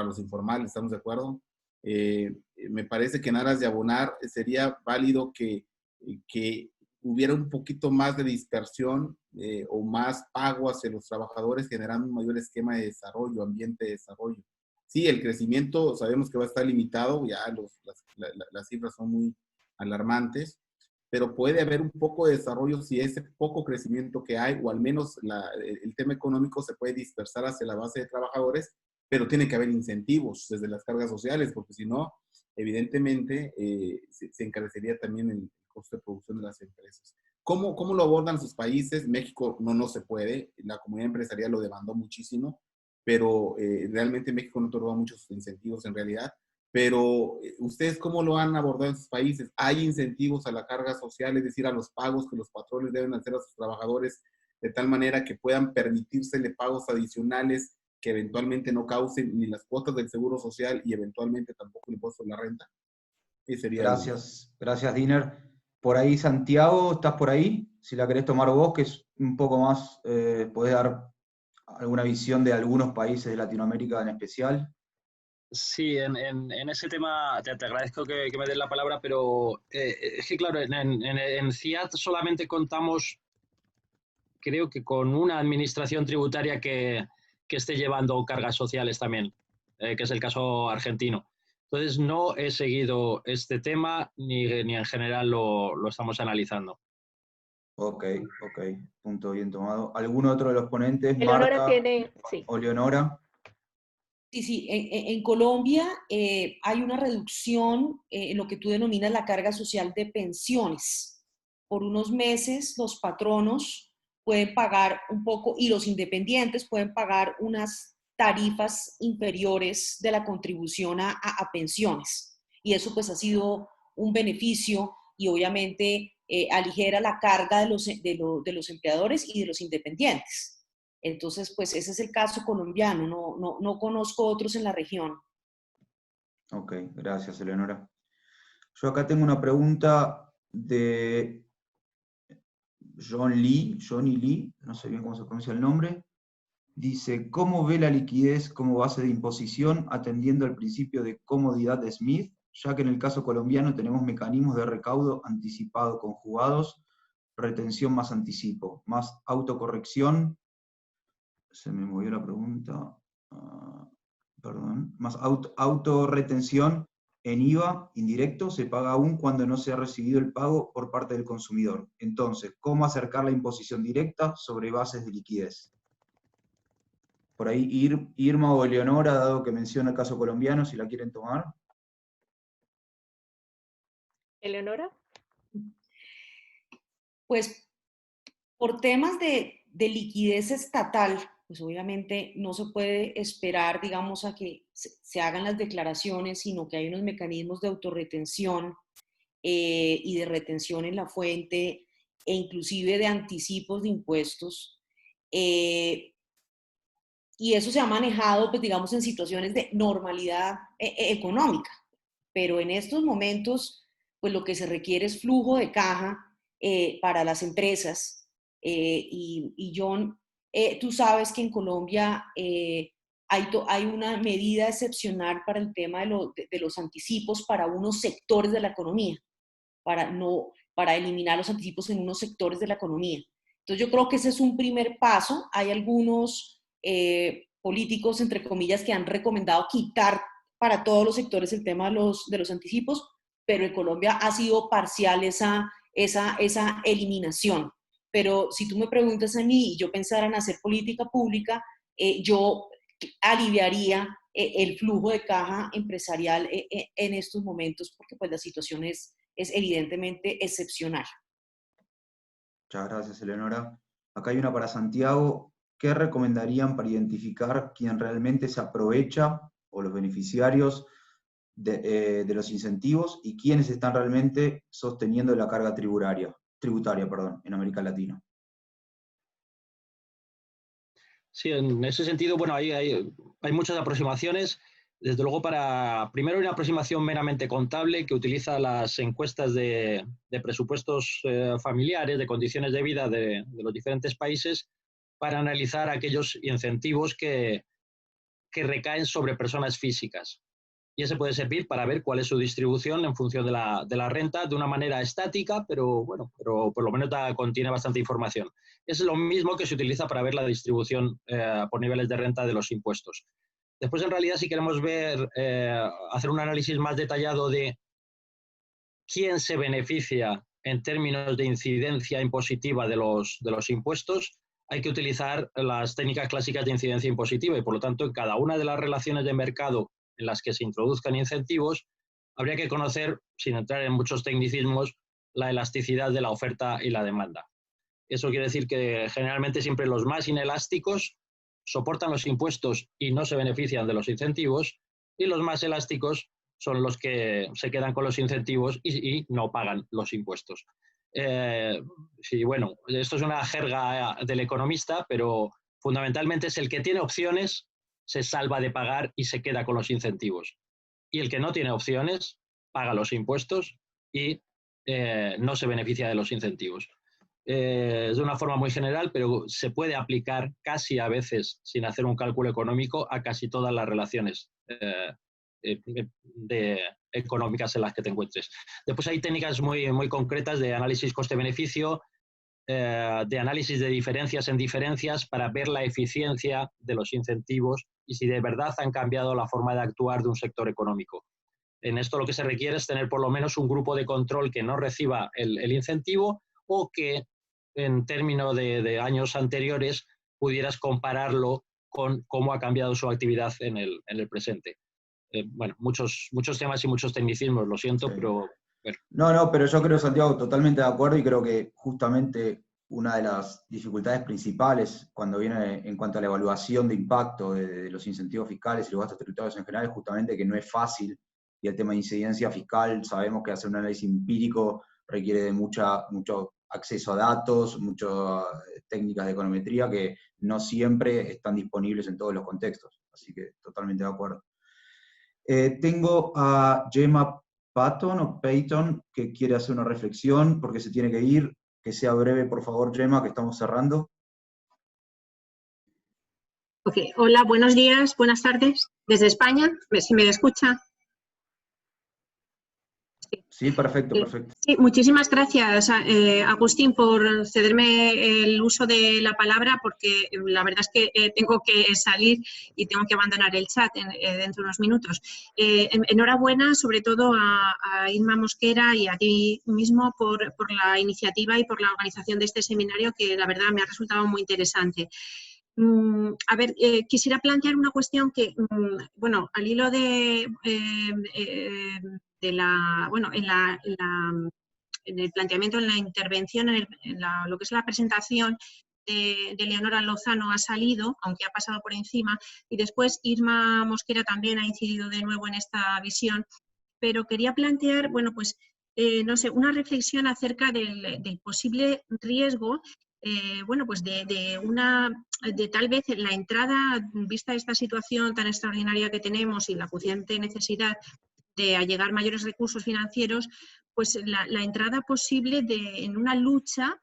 los informales, ¿estamos de acuerdo? Me parece que en aras de abonar sería válido que hubiera un poquito más de dispersión o más pago hacia los trabajadores, generando un mayor esquema de desarrollo, ambiente de desarrollo. Sí, el crecimiento sabemos que va a estar limitado, ya las cifras son muy alarmantes, pero puede haber un poco de desarrollo si ese poco crecimiento que hay, o al menos el tema económico se puede dispersar hacia la base de trabajadores, pero tiene que haber incentivos desde las cargas sociales, porque si no, evidentemente se encarecería también el costo de producción de las empresas. ¿Cómo lo abordan sus países? México no se puede, la comunidad empresarial lo demandó muchísimo, pero realmente México no otorgó muchos incentivos en realidad. Pero ¿ustedes cómo lo han abordado en sus países? ¿Hay incentivos a la carga social, es decir, a los pagos que los patrones deben hacer a sus trabajadores de tal manera que puedan permitírsele pagos adicionales que eventualmente no causen ni las cuotas del seguro social y eventualmente tampoco el impuesto de la renta? Gracias, Diner. Por ahí, Santiago, ¿estás por ahí? Si la querés tomar vos, que es un poco más, podés dar alguna visión de algunos países de Latinoamérica en especial. Sí, en ese tema te agradezco que me des la palabra, pero es que claro, en CIAT solamente contamos, creo que con una administración tributaria que esté llevando cargas sociales también. que es el caso argentino. Entonces, no he seguido este tema ni en general lo estamos analizando. Ok, punto bien tomado. ¿Algún otro de los ponentes, Eleonora Marta tiene, sí. o Leonora? Sí, en Colombia hay una reducción en lo que tú denominas la carga social de pensiones. Por unos meses los patronos pueden pagar un poco y los independientes pueden pagar unas tarifas inferiores de la contribución a pensiones. Y eso pues ha sido un beneficio y obviamente aligera la carga de los empleadores y de los independientes. Entonces, pues ese es el caso colombiano, no conozco otros en la región. Ok, gracias, Eleonora. Yo acá tengo una pregunta de Johnny Lee, no sé bien cómo se pronuncia el nombre. Dice, ¿cómo ve la liquidez como base de imposición atendiendo al principio de comodidad de Smith, ya que en el caso colombiano tenemos mecanismos de recaudo anticipado conjugados, retención más anticipo, más autocorrección, se me movió la pregunta, perdón, más autorretención en IVA indirecto se paga aún cuando no se ha recibido el pago por parte del consumidor. Entonces, ¿cómo acercar la imposición directa sobre bases de liquidez? Por ahí Irma o Eleonora, dado que menciona el caso colombiano, si la quieren tomar. Eleonora. Pues por temas de liquidez estatal, pues obviamente no se puede esperar, digamos, a que se hagan las declaraciones, sino que hay unos mecanismos de autorretención y de retención en la fuente e inclusive de anticipos de impuestos. Y eso se ha manejado, pues digamos, en situaciones de normalidad económica. Pero en estos momentos, pues lo que se requiere es flujo de caja para las empresas. Y John, tú sabes que en Colombia hay una medida excepcional para el tema de los anticipos para unos sectores de la economía, para eliminar los anticipos en unos sectores de la economía. Entonces yo creo que ese es un primer paso. Hay algunos políticos, entre comillas, que han recomendado quitar para todos los sectores el tema de los anticipos, pero en Colombia ha sido parcial esa eliminación. Pero si tú me preguntas a mí y yo pensara en hacer política pública, yo aliviaría el flujo de caja empresarial en estos momentos, porque pues la situación es evidentemente excepcional. Muchas gracias, Eleonora. Acá hay una para Santiago. ¿Qué recomendarían para identificar quién realmente se aprovecha o los beneficiarios de los incentivos y quiénes están realmente sosteniendo la carga tributaria en América Latina? Sí, en ese sentido, bueno, hay muchas aproximaciones. Desde luego, primero hay una aproximación meramente contable que utiliza las encuestas de presupuestos familiares, de condiciones de vida de los diferentes países, para analizar aquellos incentivos que recaen sobre personas físicas. Y ese puede servir para ver cuál es su distribución en función de la renta de una manera estática, pero por lo menos contiene bastante información. Es lo mismo que se utiliza para ver la distribución por niveles de renta de los impuestos. Después, en realidad, si queremos hacer un análisis más detallado de quién se beneficia en términos de incidencia impositiva de los impuestos, hay que utilizar las técnicas clásicas de incidencia impositiva y, por lo tanto, en cada una de las relaciones de mercado en las que se introduzcan incentivos, habría que conocer, sin entrar en muchos tecnicismos, la elasticidad de la oferta y la demanda. Eso quiere decir que generalmente siempre los más inelásticos soportan los impuestos y no se benefician de los incentivos, y los más elásticos son los que se quedan con los incentivos y no pagan los impuestos. Sí, bueno, esto es una jerga del economista, pero fundamentalmente es el que tiene opciones se salva de pagar y se queda con los incentivos. Y el que no tiene opciones paga los impuestos y no se beneficia de los incentivos. Es de una forma muy general, pero se puede aplicar casi a veces, sin hacer un cálculo económico, a casi todas las relaciones económicas en las que te encuentres. Después hay técnicas muy concretas de análisis coste-beneficio, de análisis de diferencias en diferencias para ver la eficiencia de los incentivos y si de verdad han cambiado la forma de actuar de un sector económico. En esto lo que se requiere es tener por lo menos un grupo de control que no reciba el incentivo, o que en términos de años anteriores pudieras compararlo con cómo ha cambiado su actividad en el presente. Bueno, muchos temas y muchos tecnicismos, lo siento, sí. Pero... Bueno. No, pero yo creo, Santiago, totalmente de acuerdo, y creo que justamente una de las dificultades principales cuando viene en cuanto a la evaluación de impacto de los incentivos fiscales y los gastos tributarios en general es justamente que no es fácil, y el tema de incidencia fiscal, sabemos que hacer un análisis empírico requiere de mucho acceso a datos, muchas técnicas de econometría que no siempre están disponibles en todos los contextos, así que totalmente de acuerdo. Tengo a Gemma Payton, que quiere hacer una reflexión porque se tiene que ir. Que sea breve, por favor, Gemma, que estamos cerrando. Ok, hola, buenos días, buenas tardes. Desde España, ¿si me escucha? Sí, perfecto, perfecto. Sí, muchísimas gracias, Agustín, por cederme el uso de la palabra, porque la verdad es que tengo que salir y tengo que abandonar el chat dentro de unos minutos. Enhorabuena, sobre todo a Irma Mosquera y a ti mismo por la iniciativa y por la organización de este seminario, que la verdad me ha resultado muy interesante. A ver, quisiera plantear una cuestión que, bueno, al hilo en el planteamiento, en la intervención, lo que es la presentación de Leonora Lozano ha salido, aunque ha pasado por encima, y después Irma Mosquera también ha incidido de nuevo en esta visión, pero quería plantear, bueno, pues, no sé, una reflexión acerca del posible riesgo, bueno, pues de tal vez la entrada, vista esta situación tan extraordinaria que tenemos y la acuciante necesidad de allegar mayores recursos financieros, pues la entrada posible en una lucha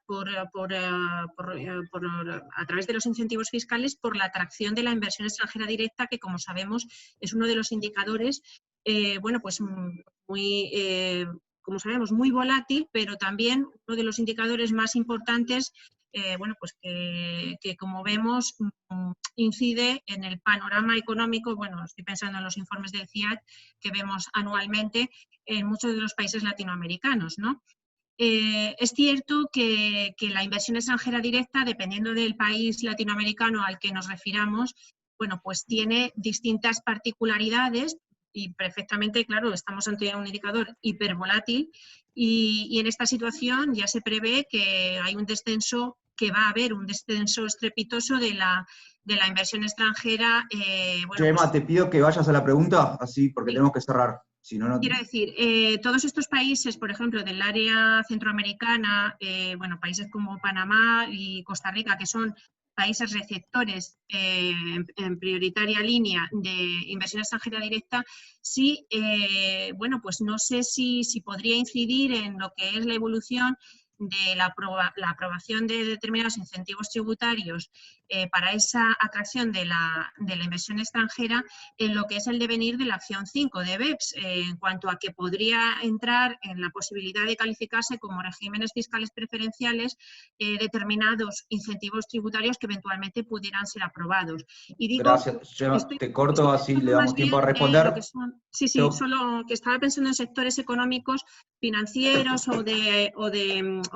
a través de los incentivos fiscales por la atracción de la inversión extranjera directa, que, como sabemos, es uno de los indicadores, bueno, pues como sabemos, muy volátil, pero también uno de los indicadores más importantes, bueno, pues que como vemos incide en el panorama económico. Bueno, estoy pensando en los informes del CIAT que vemos anualmente en muchos de los países latinoamericanos, ¿no? Es cierto que la inversión extranjera directa, dependiendo del país latinoamericano al que nos refiramos, bueno, pues tiene distintas particularidades. Y perfectamente, claro, estamos ante un indicador hipervolátil y en esta situación ya se prevé que va a haber un descenso estrepitoso de la inversión extranjera. Bueno, Gemma, pues, te pido que vayas a la pregunta, así, porque tenemos que cerrar. Si no, quiero decir, todos estos países, por ejemplo, del área centroamericana, bueno, países como Panamá y Costa Rica, que son países receptores en prioritaria línea de inversión extranjera directa, sí, bueno, pues no sé si podría incidir en lo que es la evolución de la aprobación de determinados incentivos tributarios para esa atracción de la inversión extranjera en lo que es el devenir de la acción 5 de BEPS, en cuanto a que podría entrar en la posibilidad de calificarse como regímenes fiscales preferenciales determinados incentivos tributarios que eventualmente pudieran ser aprobados. Y digo, gracias, Gemma, te corto, así le damos tiempo a responder. Solo que estaba pensando en sectores económicos, financieros o de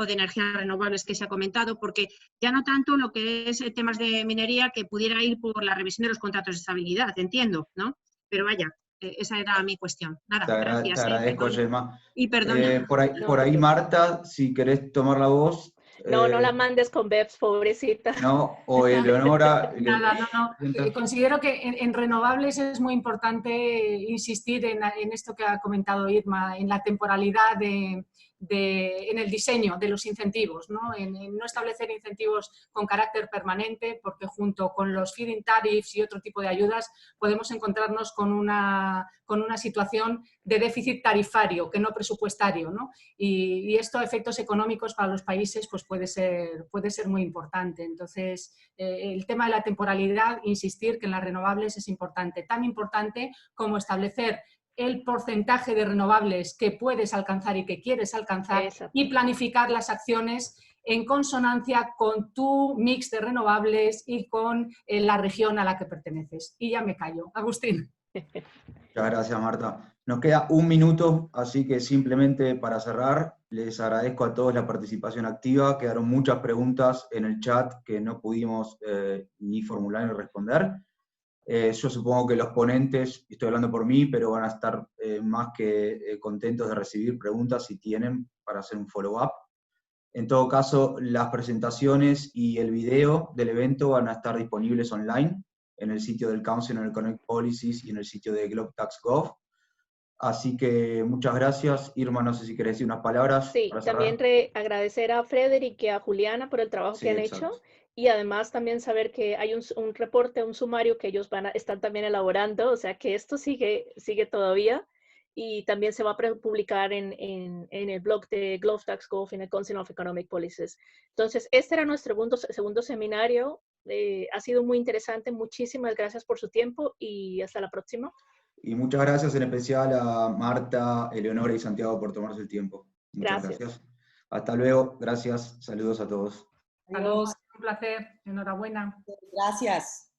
energías renovables que se ha comentado, porque ya no tanto lo que es temas de minería, que pudiera ir por la revisión de los contratos de estabilidad, entiendo, ¿no? Pero vaya, esa era mi cuestión. Nada, gracias. Te agradezco, Gemma. Y perdona. Por ahí, Marta, si querés tomar la voz. No la mandes con BEPS, pobrecita. No, o Eleonora. No. Considero que en renovables es muy importante insistir en esto que ha comentado Irma, en la temporalidad en el diseño de los incentivos, ¿no? En no establecer incentivos con carácter permanente, porque junto con los feed-in tariffs y otro tipo de ayudas podemos encontrarnos con una situación de déficit tarifario, que no presupuestario, ¿no? Y esto a efectos económicos para los países pues puede ser muy importante. Entonces, el tema de la temporalidad, insistir que en las renovables es importante, tan importante como establecer el porcentaje de renovables que puedes alcanzar y que quieres alcanzar. Exacto. Y planificar las acciones en consonancia con tu mix de renovables y con la región a la que perteneces. Y ya me callo. Agustín. Muchas gracias, Marta. Nos queda un minuto, así que simplemente para cerrar, les agradezco a todos la participación activa. Quedaron muchas preguntas en el chat que no pudimos ni formular ni responder. Yo supongo que los ponentes, estoy hablando por mí, pero van a estar más que contentos de recibir preguntas si tienen para hacer un follow-up. En todo caso, las presentaciones y el video del evento van a estar disponibles online en el sitio del Council on Economic Policies y en el sitio de GlobeTax.gov. Así que muchas gracias. Irma, no sé si querés decir unas palabras. Sí, para cerrar. también agradecer a Frederick y a Juliana por el trabajo que han hecho, y además también saber que hay un reporte, un sumario que ellos están también elaborando, o sea que esto sigue todavía, y también se va a publicar en el blog de GlobeTax.gov en el Council of Economic Policies. Entonces, este era nuestro segundo seminario. Ha sido muy interesante. Muchísimas gracias por su tiempo y hasta la próxima. Y muchas gracias en especial a Marta, Eleonora y Santiago por tomarse el tiempo. Muchas gracias. Hasta luego. Gracias. Saludos a todos. Adiós. Un placer. Enhorabuena. Gracias.